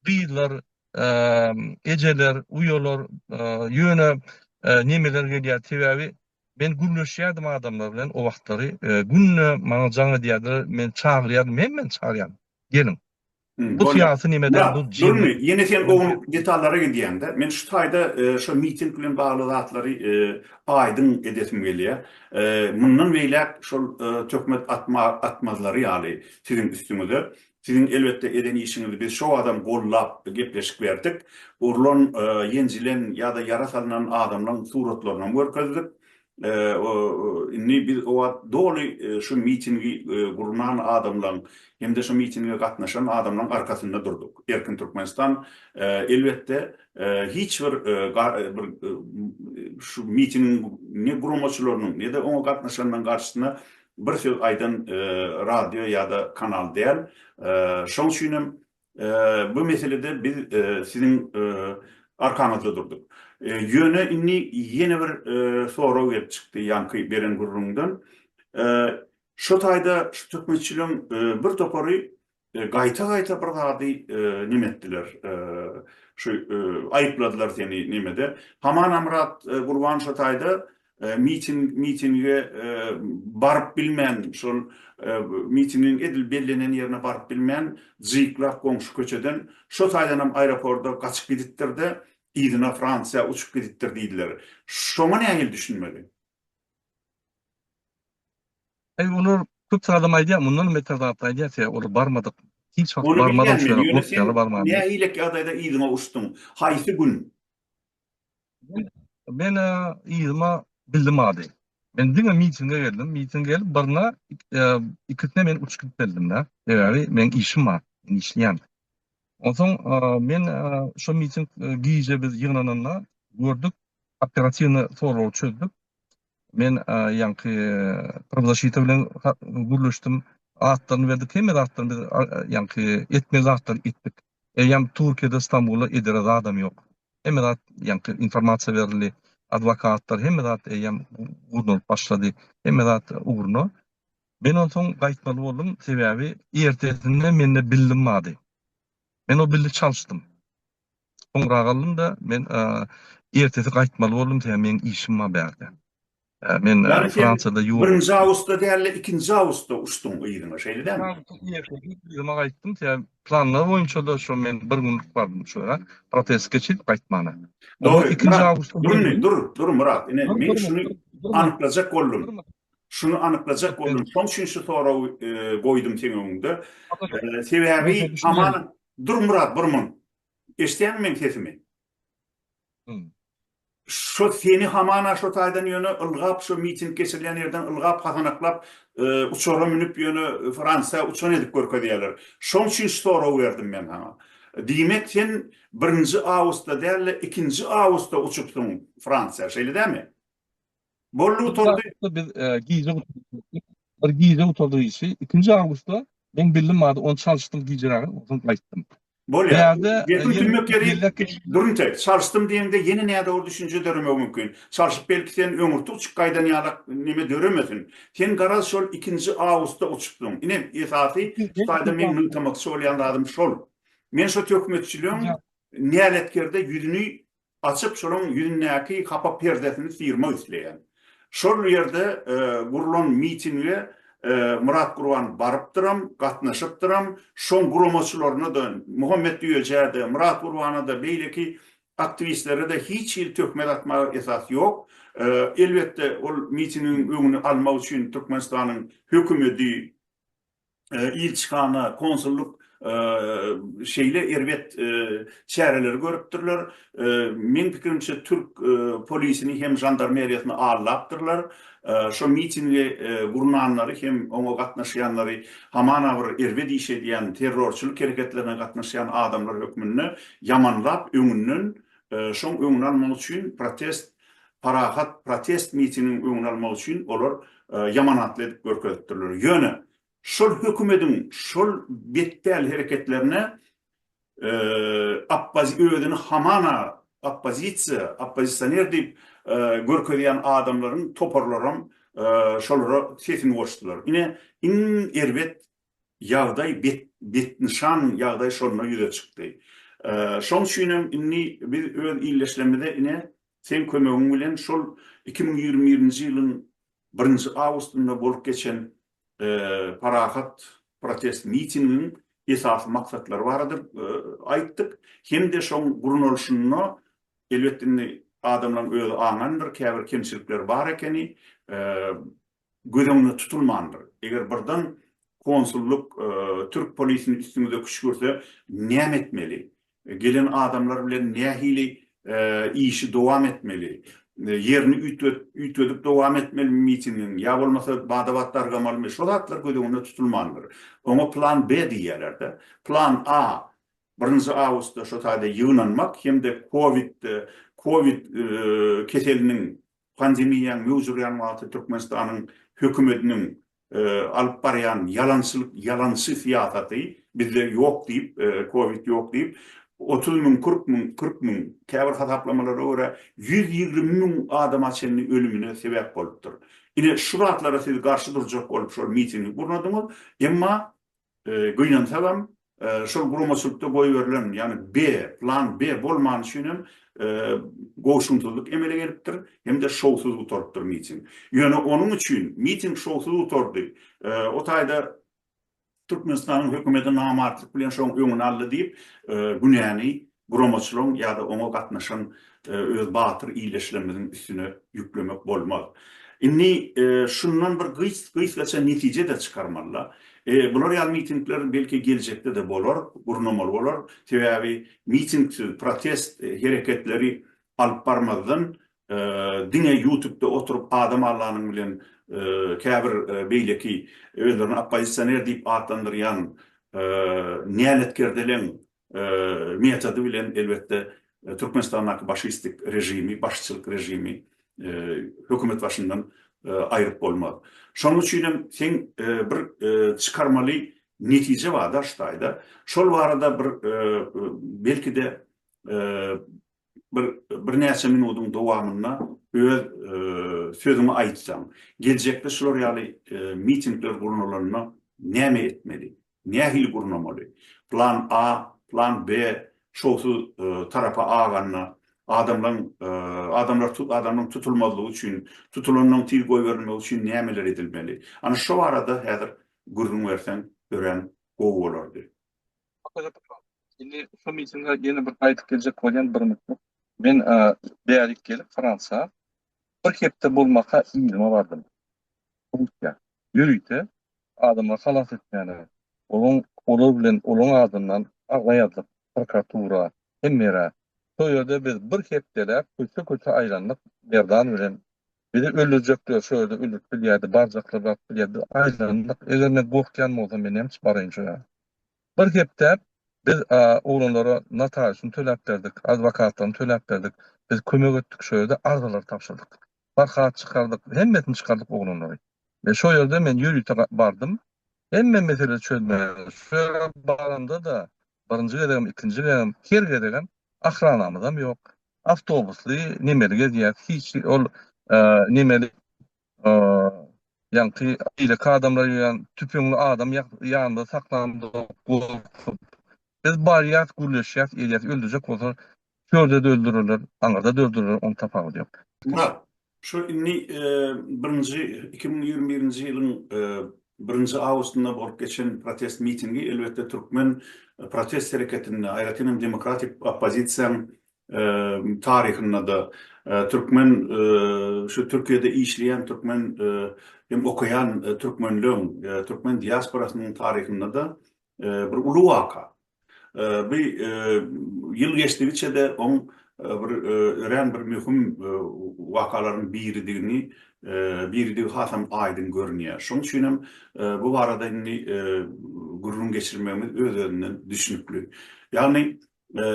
bıyıklar, eceler, uyolar, yöne nemeler geliyor tevavi. Ben gülleşiyordum adamlar bilen o vaxtları. Günne bana canı diyorlar, men çağırıyordum, men çağırıyordum. Gelin. Bu Bolýar. siyasi nemeden, bu Murat, durmy, cemiyet. ýene sen o detallara gidýände, men şu taýda şu miting bilen bagly zatlary aýdyn edesim gelýär. Mundan beýlek şol tökmet atmazlary ýaly sizin üstüňizde. Sizin elbette eden işinizi biz şu adam gollap gepleşik berdik. Urlon ýenjilen ýa-da yara salynan adamlaryň suratlaryny görkezdik. Inni biz o doli şu mitingi gurunan adamlaryň hem de şu mitinge gatnaşan adamlaryň arkasynda durduk. Erkin Türkmenistan elbette hiç bir şu mitingin ne gurumaçylarynyň ne de oňa gatnaşanlaryň garşysyna bir söz aýdan radio ýa-da kanal däl. Şoň üçin bu meselede biz sizin arkanızda durduk. Yöne inni yeni bir soru gelip çıktı yankı beren gururundan. Şu taýda şu tökmetçiliğin bir topary gaýta bir gady nimetdiler. Şu aýypladylar seni nimede. Haman Amrat Gurban şu taýda mitinge barıp bilmän, şol mitingin edil bellenen ýerine barıp bilmän jyklap goňşy köçeden şu taýdanam aeroportda gaçyp giditdirdi. İdina Fransa uçup gidittir diýdiler. Şoňa näme düşünmeli? Onu çok sağlam aydya, bundan metazat aydya, onu barmadık. Hiç vakt Onu barmadık bilýän şöyle, men, ýöne Rusyalı sen barmadık. nähilek ýagdaýda idina uçdun? Haýsy gün? Ben iyilma bildim adi. Ben dine mitinge geldim. Mitinge gelip barına ikitine men uçup geldim da. Yani men işim var. Ben işleyen. Ondan men şu miting giyice biz yığınanına gördük. Operasyonu sonra çözdük. Men yankı pravzaşyta bilen gürleşdim. Atlarını verdik. Hem de atlarını biz yankı etmez atlar etdik. Hem Türkiye'de İstanbul'da edere adam yok. Hem de yankı informasiya verildi. Advokatlar hem de uğurnup başladı. Hem de uğurnu. Ben ondan gaýtmaly boldum. Sebebi ertesinde mende bildim mady. Ben o bildi çalıştım. Soňra galdım da men ertesi gaýtmaly boldum. Men işim var berdi. Men Yani Fransa'da sen 1. Awgustda däl 2. Awgustda uçdun ýygyna, şeýle dämi? Bilime gaýtdym. Planlar boýunça da şu men bir günlük bardım şoňa. Protest geçip gaýtmana. Doğru. 2. Awgustda Dur Murat. Men şunu anyklajak boldum. Şunu anyklajak boldum. Şoň üçin şu soraw goýdum seň öňüňde. Sebebi haman dur Murat, burmun. Eşdäňmi men sesimi? Şu seni hamana şu taýdan ýöne ılgap şu miting geçirilýän ýerden ılgap hasanaklap uçora minip ýöne Fransa uçan edip görkezýärler. Şoň üçin soraw berdim men hama. Diýmek sen 1. Awgustda däl 2. Awgustda uçupdyň Fransa, şeýle dämi? Bolly oturdy. Biz giýje oturdy işi. 2. Awgustda ben bildim mady, onu çalışdym giýjelere, onu gaýtdym. Bolýar. Götürmek gerek. Durun tek. Çalıştım diýende yeni näde o düşünje döremek mümkin. Çalışıp belki sen öňürtü uçup gaýdan ýalak neme döremesin. Sen garaz şol 2. Awgustda uçupdyň. Ine esasy taýda men müntamak söylýän adam şol. Men şu tökmetçiligiň niýaletkerde ýüzüni açyp şolaryň ýüzündäki hapa perdesini sıyırmak isleýän. Şol ýerde gurulan mitinge Murat Gurban barıpdyram, gatnaşypdyram. Şoň gurumaçylaryna da Muhammed Düýeje, Murat Gurbana da beýleki aktivistlere de hiç il tökmet atma esas yok. Elbette o mitingin öňüni almak üçin Türkmenistanyň hökümeti, ilçikana, konsulluk şeyle erbet çäreleri görüpdirler. Men pikirimçe Türk polisini hem jandarmeriýasyny ağırlapdyrlar. Şu mitinge gurunanlary hem oňa gatnaşýanlary hamana bir erbe diýişediýän terrorçylyk hereketlerine gatnaşýan adamlar hökmünde yamanlap öňünden şoň öňüni almak üçin protest mitingin öňüni almak üçin olar yamanatly edip görkezdirler. Ýöne şol hökümetiň şol betdäl hereketlerine Abbazi öýdüni hamana oppozisioner deyip görkezýän adamlaryň toparlaram şolara sesin goşdylar. İn erbet ýagdaý bet nişan ýagdaý şoluna ýüze çykdy. Şoň üçin inni biz öz illeşlemede sen kömegiň bilen şol 2021-nji ýylyň 1-nji awgustynda bolup geçen parahat protest mitingiň esas maksatlary bardyr aýtdyk. Hem de şoň guruluşyny elbetde adamlaryň özi aňandyr, käbir kemçilikler bar ekeni gözüňde tutulmandyr. Eger birden konsulluk Türk polisini üstünde güç görse näme etmeli? Gelen adamlar bilen nähili işi dowam etmeli? Yerini ütedip dowam etmeli mitingin? Ya bolmasa badabatlar gamalmy şolatlar gözüňde tutulmandyr. Oňa plan B diýerler. Plan A 1-nji awgustda şo taýda ýygnanmak hem de Covid keseliniň pandemiýanyň möjürýän wagty Türkmenistanyň hökümetiniň alıp barýan ýalansy siýasaty bizde ýok diýip, Covid ýok diýip 30.000, 40.000 käbir hataplamalara görä 120.000 adam açyny ölümine sebäp bolupdyr. Ine şu wagtlara siz garşy durjak bolup şol mitingi gurnadyňyz, emma güýnansam şol guramaçylykda goý berilen, ýani plan B bolman üçin goşuntulyk emele gelipdir, hem de şowsuz utorupdyr miting. Ýöne onuň üçin miting şowsuz utordy. O taýda Türkmenistanyň hökümeti namartlyk bilen şoň öňüne aldy diýip, günäni guramaçylygyň ýa-da oňa gatnaşan öz batyr iýleşleminiň üstüne ýüklemek bolmaz. Inni şundan bir gysgaça netije de çykarmalylar. Bular ýa mitingler belki gelecekde de bolar, gurnamaly bolar. Sebäbi miting, protest hereketleri alyp barmazdan diňe YouTube'da oturup adam Allah'nyň bilen käbir beýleki özlerini oppozisioner diýip atlandyrýan näletgerdelen metody bilen elbetde Türkmenistanyň başystik rejimi, başçylyk rejimi hökümet başyndan aýryp bolmaz. Şoň üçin sen bir çykarmaly netije bar da ştaýda. Şol barada bir belki de bir näçe minutyň dowamyna öz sözümi aýtsam, gelecekde şolar ýaly mitingler gurulmalarına näme etmeli? Nähili gurulmaly? Plan A, plan B şowsuz tarapa aganyna adamlaryň tutulmalygy üçin, tutulanyň til goý berilmegi üçin nämeler edilmeli? Ana şu arada häzir gurulma bersen gören gowy bolardy. Şimdi şu mitingde yeni bir aýtyp geljek bolýan bir mutlu. Men beýlik gelip Fransa bir hepde bolmaka iýilme bardım. Türkiýe ýürüýte adamlar halas etmeli. Olar bilen olaň adından aglaýardyk prokuratura, hemmere. O ýerde biz bir hepdeler köçe aýlandyk berdan bilen. Bir de öldürecekler şöyle ölüp bilýärdi, barjaklar bak bilýärdi, aýlandyk. Egerme gorkýan bolsam men hem barýança. Bir hepde biz oğlanlara notaryusyny töläp berdik, adwokatlaryny töläp berdik. Biz kömek etdik şöyle arzalar tapşyrdyk. Barhat çykardyk, hemmetini çykardyk oğlanlara. Ve şu ýerde men ýürüýte bardım. Hemme mesele çözmeli. Şöyle baranda da birinji gedegem, ikinji gedegem, her gedegem ahranamyzam ýok. Awtobusly nemeli gezýär, hiç ol nemeli ýa-ni ýa-da adamlar ýan tüpüňli adam ýanynda saklandy. Biz barýat gürleşýär, elýät öldürecek bolsa, şöyle de öldürürler, aňarda da öldürürler, onu tapagy ýok. Şu inni 2021-nji ýylyň 1-nji awgustynda bolup geçen protest mitingi elbetde Türkmen protest hereketinde, aýratynam demokratik oppozisiýanyň tarihinde da Türkmen şu Türkiýede işleyen Türkmen hem okuyan Türkmenliň, Türkmen diasporasynyň tarihinde da bir ulu waka. Bir ýyl geçdigiçe de on bir mühim wakalaryň biri hasam aýdyn görünýär. Şoň üçin bu barada indi gurulum geçirmemiz özünden düşünükli. Ýani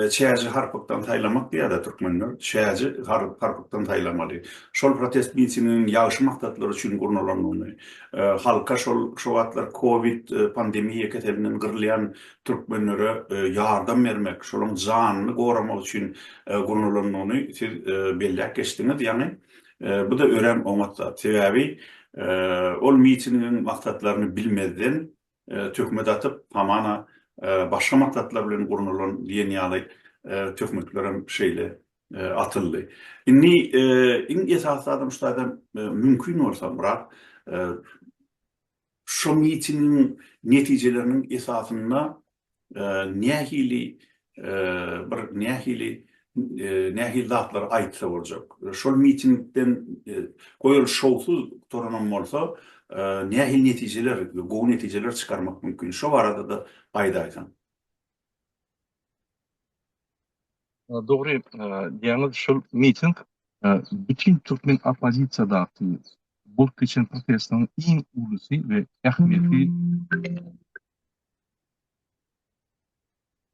çäji harpykdan taýlamak diýär türkmenler. Çäji harpykdan taýlamaly. Şol protest mitinginiň ýagşy maksatlary üçin gurulanyny, halka şol wagtlar Covid pandemiýa ketelinden gyrylýan türkmenlere ýardam bermek, şolaryň janyny goramak üçin gurulanyny siz belläp geçdiňiz. Ýani bu da örem oňatda. Sebäbi ol mitinginiň maksatlaryny bilmeden tökmet atyp tamana başga maksatlar bilen gurulunan diýen ýaly tökmetlerim şeýle atyldy. Inni iň esasy adam şu adam mümkin bolsa Murat şu mitingin netijeleriniň esasynda nähili bir nähili zatlar aýtsa boljak. Şol mitingden goýul şowsuz toranan bolsa nähili netijeler, gowy netijeler çykarmak mümkin. Şu arada da aýda aýtan. Dogry, ýalnys şol miting bütün Türkmen opozisiýadaky bu keçen protestlaryň iň ulusy we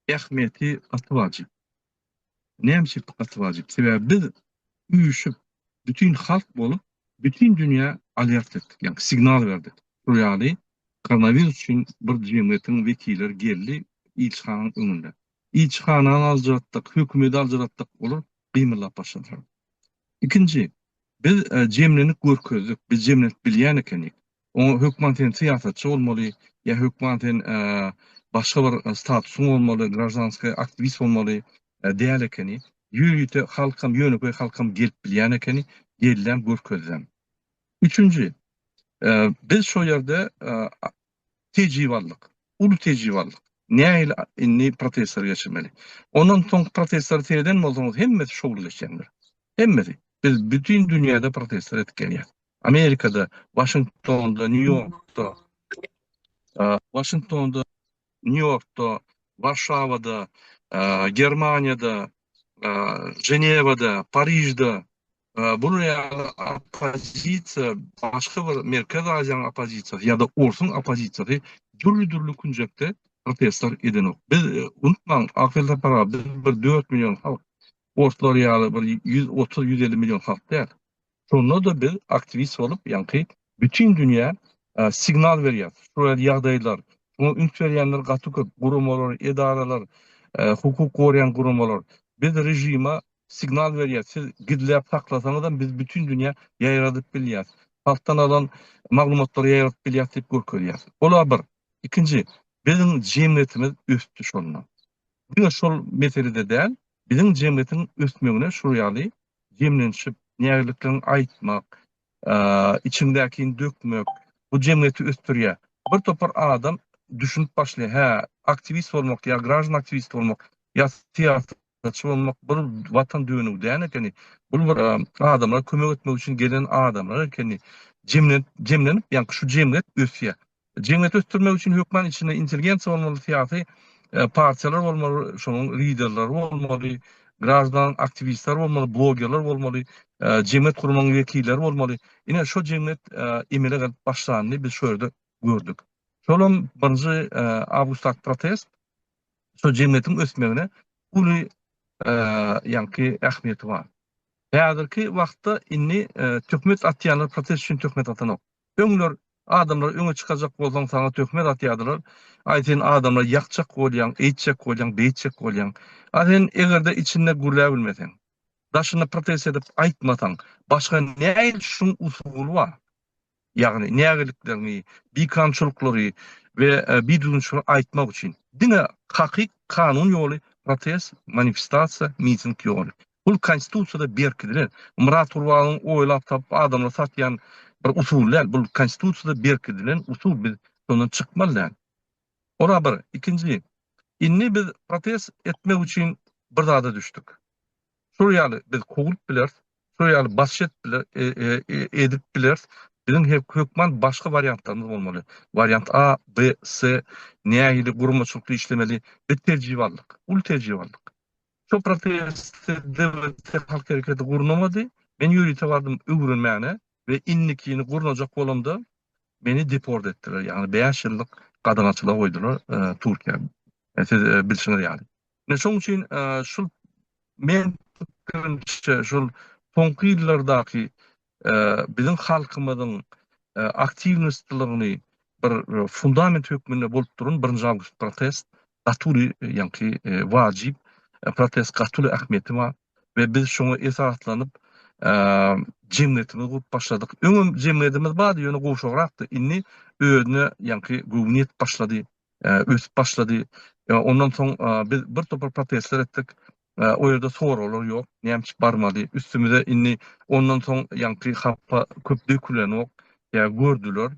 ähmiýeti gatywajyp. Näme gatywajyp? Sebäbi biz üýüşüp bütün halk bolup bütün dünýä alert etdik, ýani signal berdik. Bu ýaly koronavirus üçin bir jemgyýetiň wekilleri geldi ilçhanyň öňünde. İlçhanyny aljaratdyk, hökümeti aljaratdyk bolar, gymylap başladylar. İkinji, biz jemlenip görkezdik, biz jemlenip bilýän ekenik. O hökümetin siýasatçy bolmaly, ýa hökümetin başga bir statusy bolmaly, gражданский aktivist bolmaly diýär ekeni. Ýürüýte halkam, ýönüke halkam gelip bilýän ekeni, gelden görkezden. Üçüncü, biz şu yerde tecrüballık, ulu tecrüballık. Nähili inni protestler geçirmeli. Ondan soň protestler tereden bolsaňyz hemmeti şowlu geçenler. Hemmeti. Biz bütün dünýäde protestler etkenýär. Amerikada, Washingtonda, New Yorkda, Warşawada, Germaniýada, Ženevada, Parijda, buraya opozisiya, başka bir Merkez Aziýanyň opozisiýasy ýa-da Orsun opozisiýasy dürli künjekde protestler edenok. Biz unutmaň, akylda para bir 4 milyon halk, Ortalar ýaly bir 130-150 milyon halk däl. Şonda da biz aktivist bolup, ýani bütün dünýä signal berýär. Şu ýagdaýlar, şoňa üns berýänler gaty köp, gurumlar, edaralar, hukuk gorayan gurumlar. Biz rejima signal berýär. Siz gidilip saklasaňyz biz bütün dünýä ýaýradyp bilýär. Halktan alan maglumatlary ýaýradyp bilýär diýip görkezýär. Ola bir. İkinji, bizim jemgyýetimiz ösdi şondan. Diňe şol meselede däl, bizim jemgyýetiň ösmegine şu ýaly jemlenşip nägerliklerini aýtmak, içindäkini dökmek, bu jemgyýeti östürýär. Bir topar adam düşünüp başlaýar, ha, aktivist bolmak ýa grajan aktivist bolmak ýa siýasatçy bolmak bir watan döwünü däl ekeni. Bu bir adamlara kömek etmek üçin gelen adamlar ekeni jemlenip ýani şu jemgyýet ösýär. Jemgyýet östürmek üçin hökümet içinde intelligensiýa bolmaly, siýasy partiýalar bolmaly, şonuň liderleri bolmaly, grajan aktivistler bolmaly, blogerler bolmaly, jemgyýet kurumanyň wekilleri bolmaly. Ine şu jemgyýet emele gelip başlanyny biz şu ýerde gördük. Şolum 1-nji awgustda protest şu jemgyýetiň ösmegine uly ýani ähmiýeti bar. Häzirki wagtda inni tökmet atýanlar protest üçin tökmet atanok. Öňler adamlar öňe çykajak bolsaň sana tökmet atýardylar. Aýtyn adamlar ýakjak bolýan, eýtjek bolýan, beýtjek bolýan. Aýtyn egerde içinde gürläp bilmeseň, daşyna protest edip aýtmasaň, başga näil şuň usuly bar? Ýagny nägeliklerini, bikançylyklary we bidunçylyk aýtmak üçin. Diňe hakyk kanun ýoly protest, manifestasiýa, miting ýoly. Bu konstitusiýada berkidiler. Murat Urbalyň oýlap tap adamlar satýan bir usullar, bu konstitusiýada berkidilen usul, biz şondan çykmalylar. Ora bir. İkinji, inni biz protest etmek üçin bir zada düşdük. Şu ýaly biz kogulyp biler, şu ýaly başyt biler, edip biler. Bizim hökümet başka variantlarımız olmalı. Variant A, B, C, nähili gurmaçylykly işlemeli, bir terjiballyk, ul terjiballyk. Şu protestde devlet halk hareketi gurnamady. Ben ýürüýte bardym öwrenmäne ve innikini gurnajak bolamda beni deport etdiler. Yani 5 ýyllyk gadanaçylyk goýdular Türkiýe. Siz bilşiňiz ýaly. Ne şoň üçin şol men pikirimçe şol soňky ýyllardaki bizim halkymyzyň aktivnistligiňi bir fundament hökmünde bolup durun birinji awgust protest gatuly ýa-ni wajib protest gatuly ähmiýeti bar we biz şoňa esaslanyp jemgyýetimizi gurup başladyk. Öňüm jemgyýetimiz bar ýöne goşagrakdy. Inni özüne ýa-ni gowniýet başlady, ösüp başlady. Ondan soň biz bir topar protestler etdik. O ýerde soralar ýok, näme barmady. Üstümize inni ondan soň ýa-ni happa köpdük kulenok ýa gördüler.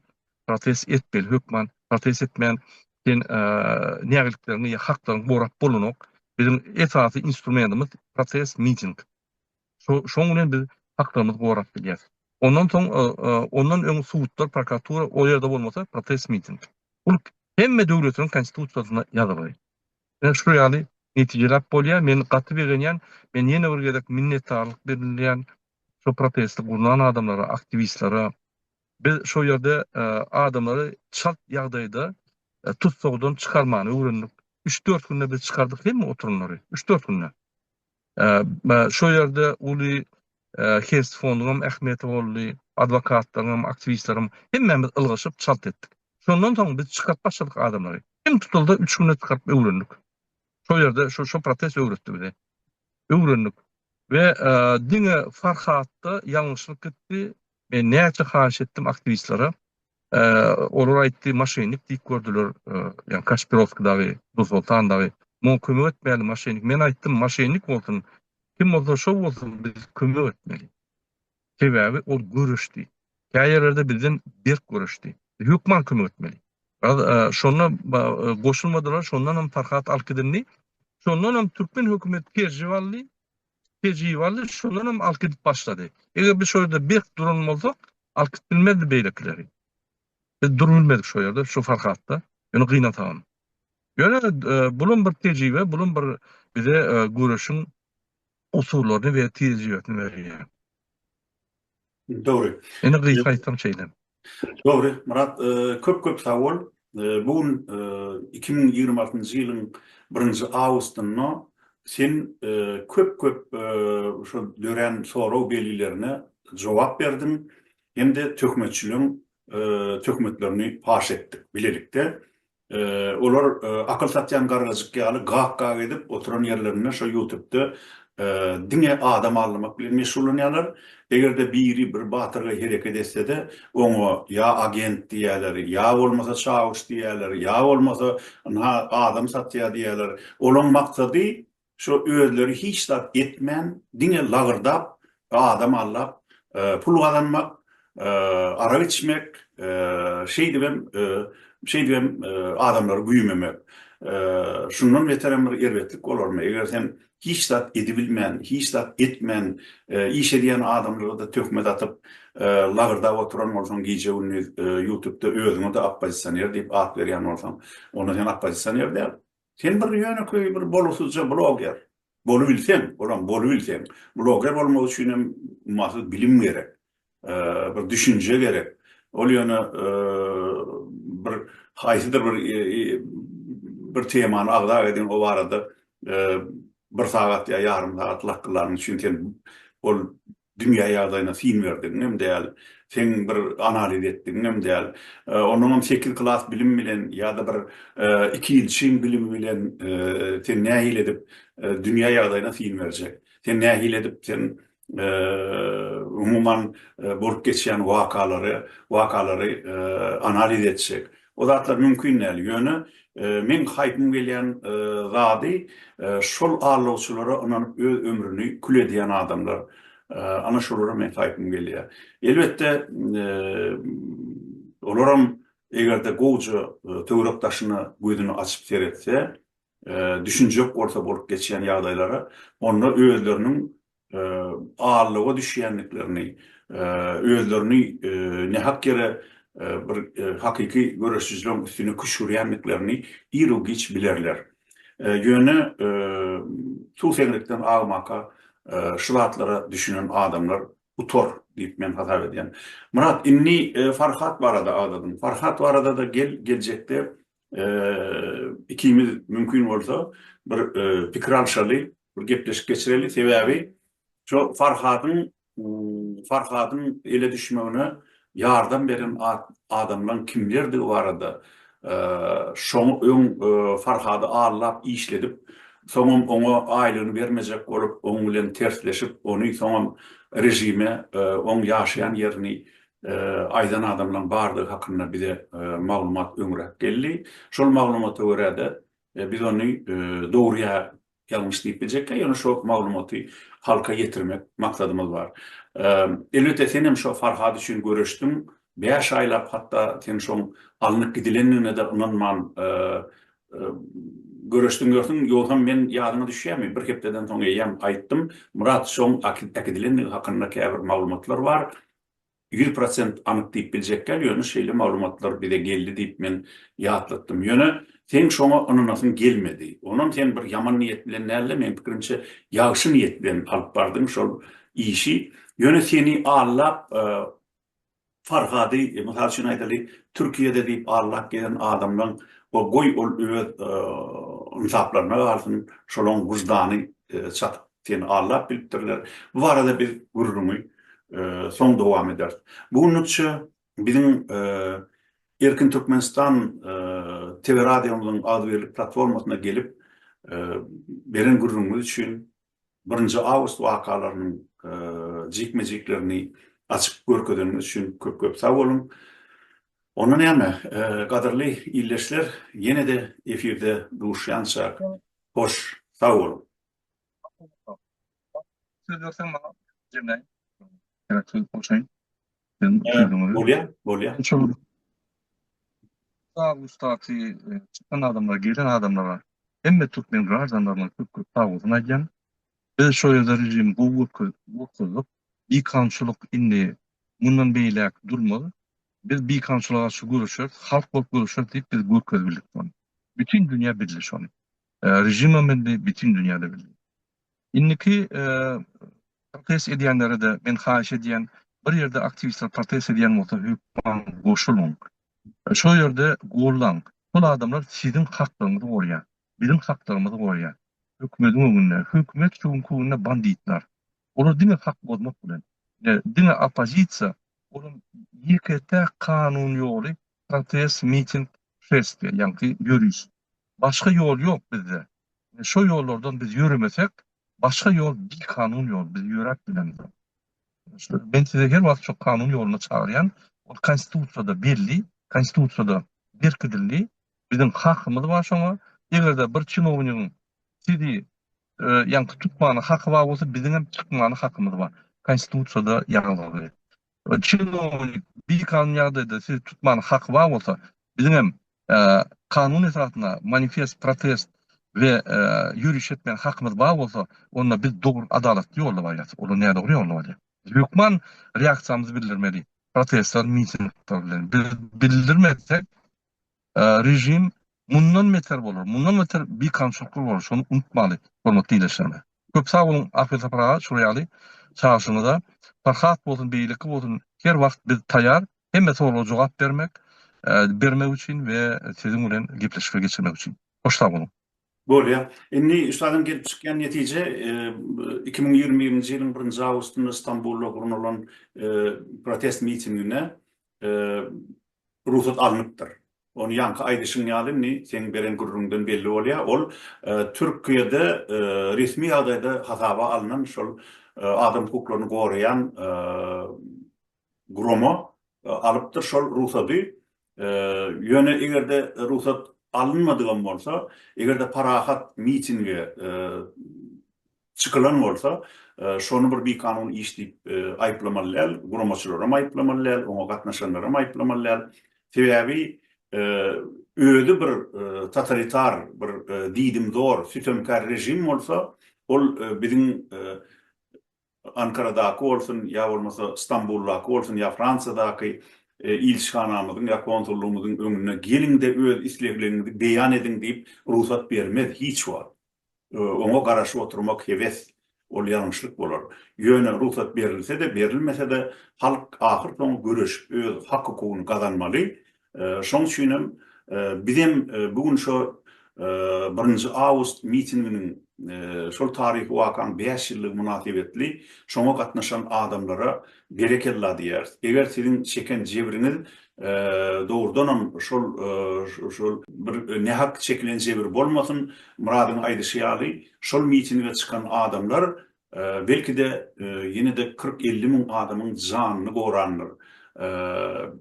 Protest etmeli hökman, protest etmeýän sen nägeliklerini ýa haklaryny borap bolanok. Bizim esasy instrumentimiz protest meeting. Şoň bilen biz haklarymyzy borap bilýär. Ondan soň ondan öň suwutlar prokuratura o ýerde bolmasa protest meeting. Ul hemme döwletiniň konstitusiýasyna ýazylar. Şu ýaly netijeler bolýar. Men gaty berýän, men ýene bir gezek minnetdarlyk bildirýän şu protestde bulunan adamlara, aktivistlere biz şu ýerde adamlary çalt ýagdaýda tutsagdan çykarmany öwrendik. 3-4 günde biz çykardyk hemme oturumlary. 3-4 günde. Şu ýerde uly Hers fondunyň ähmiýeti boldy, adwokatlaryň, aktivistlaryň hemmemiz ylgyşyp çalt etdik. Şondan soň biz çykaryp başladyk adamlary. Hem tutulda 3 günde çykaryp öwrendik. Şu ýerde şu protest öwretdi bize. Öwrendik. We diňe Farhatda ýalňyşlyk gitdi. Men näçe haýyş etdim aktivistlere. Olar aýtdy maşynik diýip gördüler. Ýa Kaspirovskidagy, Duzoltandagy. Mon kömek etmeli maşynik. Men aýtdym maşynik bolsun. Kim bolsa şo bolsun biz kömek etmeli. Sebäbi ol görüşdi. Käýerlerde bizden berk görüşdi. Hökman kömek etmeli. Şonda goşulmadylar, şondan hem Farhat alkydynny. Şondan hem Türkmen hökümeti Pejewally şondan hem alkydyp başlady. Eger biz şöyle berk duran bolsak, alkyp bilmedi beýlekleri. Biz durulmadyk şu ýerde, şu Farhatda. Ýöne gynatagam. Ýöne bulun bir tejribe, bulun bir bize görüşüň usullaryny we tejribesini berýär. Dogry. Ene gynatagam şeýle. Dogry. Murat köp sag bol. Bugun 2026-njy ýylyň 1-nji awgustynda sen köp şu dören soraw belgilerine jogap berdin. Hem de tökmetlerini paş etdik bilelikde. Olar akıl satyan gargajykka aly gaq edip oturan yerlerine şu YouTube'da diňe adam almak bilen meşgullanýarlar. Egerde biri bir batyrga hereket etse de oňa ýa agent diýerler, ýa bolmasa çavuş diýerler, ýa bolmasa adam satýar diýerler. Olaň maksady şu özleri hiç zat etmän, diňe lagırdap adam allap pul kazanmak, ara içmek, şey dibem adamları güýmemek. Şundan beter bir erbetlik olarmy? Eger sen hiç zat edibilmän, hiç zat etmän, iş edýän adamlara da töhmet atyp, lagyrda oturan bolsaň gije YouTube'da özüňe de oppozisioner diýip at berýän bolsaň, onu sen oppozisioner diýip. Sen bir ýöne bir bolusuzca blogger. Bolu bilsen, blogger bolmak üçin hem maksat bilim gerek. Bir düşünce gerek. Ol ýöne bir haýsydyr bir temany agdaq edin o barada bir sagat ýa ýarym sagat laklarını üçin sen ol dünýä ýagdaýyna film berdin, hem däl. Sen bir analiz etdin, hem däl. Onuň hem 8 klas bilim bilen ýa-da bir 2 ýyl çyn bilimi bilen sen nähil edip dünýä ýagdaýyna film berjek. Sen nähil edip sen umuman borup geçýän wakalary analiz etjek. O zatlar mümkin näl ýöne men haýpym gelýän zady şol arlawçylara onanyp öz ömrüni kül edýän adamlar. Ana şolara men haýpym gelýär. Elbetde olaram egerde gowja töwrekdaşyny gözüni açyp seretse, düşünjek bolsa borup geçýän ýagdaýlara onda özleriniň ağırlığa düşýänliklerini, özlerini ne hak yere bir hakiki görüşsüzlüğün üstüne küşürýänliklerini ýyry geç bilerler. Ýöne suwsenlikden agmaka şulatlara düşünen adamlar utor diýip men hatap edýän. Murat, inni Farhat barada adadım. Farhat barada da geljekde ikimiz mümkün bolsa bir pikir alşaly, bir gepleşip geçireli. Sebäbi şu Farhad'ın ele düşmegine yardım beren adamlar kimlerdi o arada? Şoň Farhady ağırlap işledip, soňam oňa aýlygyny bermejek bolup, oň bilen tersleşip, ony soňam rejime, oň ýaşaýan ýerini aýdan adamlaryň bardygy hakynda bize maglumat öňrek geldi. Şol maglumata görä de biz ony dogry ýalňyş diýip biljekkä, ýöne şol maglumaty halka getirmek maksadymyz bar. Elbetde sen hem şo Farhady üçin görüşdüm. 5 aýlap hatda sen şoň alınıp gidilenine de inanman görüşdüm gördüm. Ýogam men ýadyma düşýärmi? Bir hepdeden soň ýam aýtdym. Murat şoň akidilenine hakynda käbir maglumatlar bar. 100% anyk diýip biljekkä, ýöne şeýle maglumatlar bize geldi diýip men ýatlatdym. Ýöne sen şoňa inanasyň gelmedi. Onuň sen bir ýaman niýet bilen näle, men pikirimçe ýagşy niýet bilen alyp bardyň şol işi. Ýöne seni allap Farhady, mysal üçin aýdaly, Türkiýede diýip allap gelen adamlaryň o goý ol öz insaplaryna galsyn, şolaň wyjdany çatyp seni allap bilipdirler. Bu arada biz gururumy son dowam eder. Bunun üçin bizim Erkin Türkmenistan TV radiomunyň adberlik platformasyna gelip beren gururumyz üçin 1 awgust wakalarynyň jikmejiklerini açyk görkezdenimiz üçin köp sag bolun. Onuň näme, gaderli illeşler, ýene de efirde duşýança hoş, sag bolun. Söz berseň maňa jemläň. Evet, Bolýar. Çok sağ ustaty çıkan adamlar, gelen adamlar emme Türkmen garzanlarına köp sağ olsun aýdýan. Biz şo ýerde rejim bu bir kançylyk indi mundan beýlek durmaly. Biz bir kançylyga şu görüşür, halk bolup görüşür diýip biz görkezip bildik onu. Bütün dünýä bildi şonu. Rejim bildi, bütün dünýäde bildi. Inniki protest edýänlere de men haýyş edýän bir ýerde aktivistler protest edýän bolsa hökümet goşulun. Şo ýerde gollaň. Bul adamlar siziň haklaryňyzy gorýar. Bizim haklarymyzy gorýar. Hökümetiň öňünde, hökümet şoňkugyna banditler. Olar diňe hak bolmak bilen. Diňe opozisiýa, olar ýekete kanun ýoly protest, miting, fest, ýani ýürüş. Başga ýol ýok bizde. Şo ýollardan biz ýürümesek, başga ýol bir kanun ýol biz ýörek bilen. Ben size her wagt çok kanun ýoluna çağırýan, o konstitusiýada belli, konstitusiýada berkidildi. Bizim hakymyz bar şoňa. Egerde bir çynownyň sizi ýani tutmany haky bar bolsa, bizim hem çykmany hakymyz bar. Konstitusiýada ýazylyr. Çynownyk bir kanun ýagdaýda sizi tutmany haky bar bolsa, bizim hem kanun etratyna manifest, protest ve yürüyüş etmeyen hakymyz bar bolsa, onda biz dogry adalatly ýolda barýar. Olar näde dogry ýolda barýar? Hökümet reaksiýamyzy bildirmeli. Protestler, mitingler bilen bildirmezsek rejim mundan beter bolar. Mundan beter bir kançylyk bolar. Şonu unutmaly. Hormatly ýeşlerime. Köp sag bolun, afet aparaty şurýaly çağrışyna Farhad bolsun, beýleki bolsun, her wagt biz taýar, hemme sorulara jogap bermek üçin we siziň bilen gepleşip geçirmek üçin. Hoşça bolun. Bolýar. Indi üstadym gelip çykýan netije 2020-nji ýylyň 1 awgustynda Istanbulda gurulan protest mitingine ruhsat alınıpdyr. Onu ýanky aýdyşyň ýaly sen beren gururundan belli bolýar. Ol Türkiýede resmi ýagdaýda hasaba alynan şol adam hukuklaryny goraýan gurumy alypdyr şol ruhsaty. Ýöne egerde ruhsat alınmadygan bolsa, egerde parahat mitinge çykylan bolsa, şonu bir kanun iş diýip aýplamallar, gurumaçylara aýplamallar, oňa gatnaşanlara aýplamallar. Sebäbi öýde bir totalitar, bir diýdimdor, sütemkar rejim bolsa, ol biziň Ankara'daky bolsun, ýa bolmasa İstanbuldaky bolsun, ýa Fransadaky ilişkanamyzyň ýa konsullugynyň öňüne gelin de öz isleglerinizi beýan edin diýip ruhsat bermez hiç wagt. Oňa garaşyp oturmak heves, ol ýalňyşlyk bolar. Ýöne ruhsat berilse de berilmese de halk ahir soň görüşüp öz hak hukugyny gazanmaly. Şoň üçin Bizim bugün şu 1 Awgust mitinginin şol tarihi wakan 5 ýyllyk münasibetli şoňa gatnaşan adamlara berekella diýär. Eger sizin çeken jebriniz doğrudan şol bir nehak çekilen jebir bolmasyn, muradyny aýdyşýaly, şol mitinge çykan adamlar belki de yine de 40-50 min adamın janyny goranlar.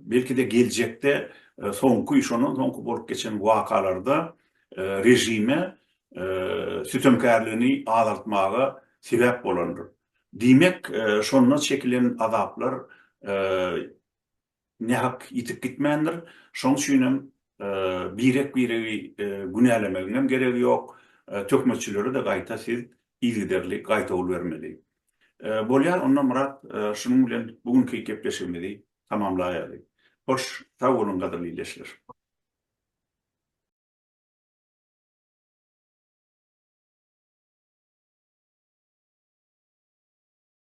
Belki de gelecekte soňky soňky bolup geçen wakalarda rejime sütemkärligini azaltmaga sebäp bolandyr. Diýmek, şondan çekilen azaplar nähak ýitip gitmändir. Şoň üçin birek-biregi günälemeginem geregi ýok. Tökmeçilere de gaýta siz ilgiderlik gaýta ol bermeli. Bolýar, ondan Murat, şunuň bilen bugünkü gepleşigimizi tamamlaýaly. Hoş, sag bolun, gadyrly illeşler.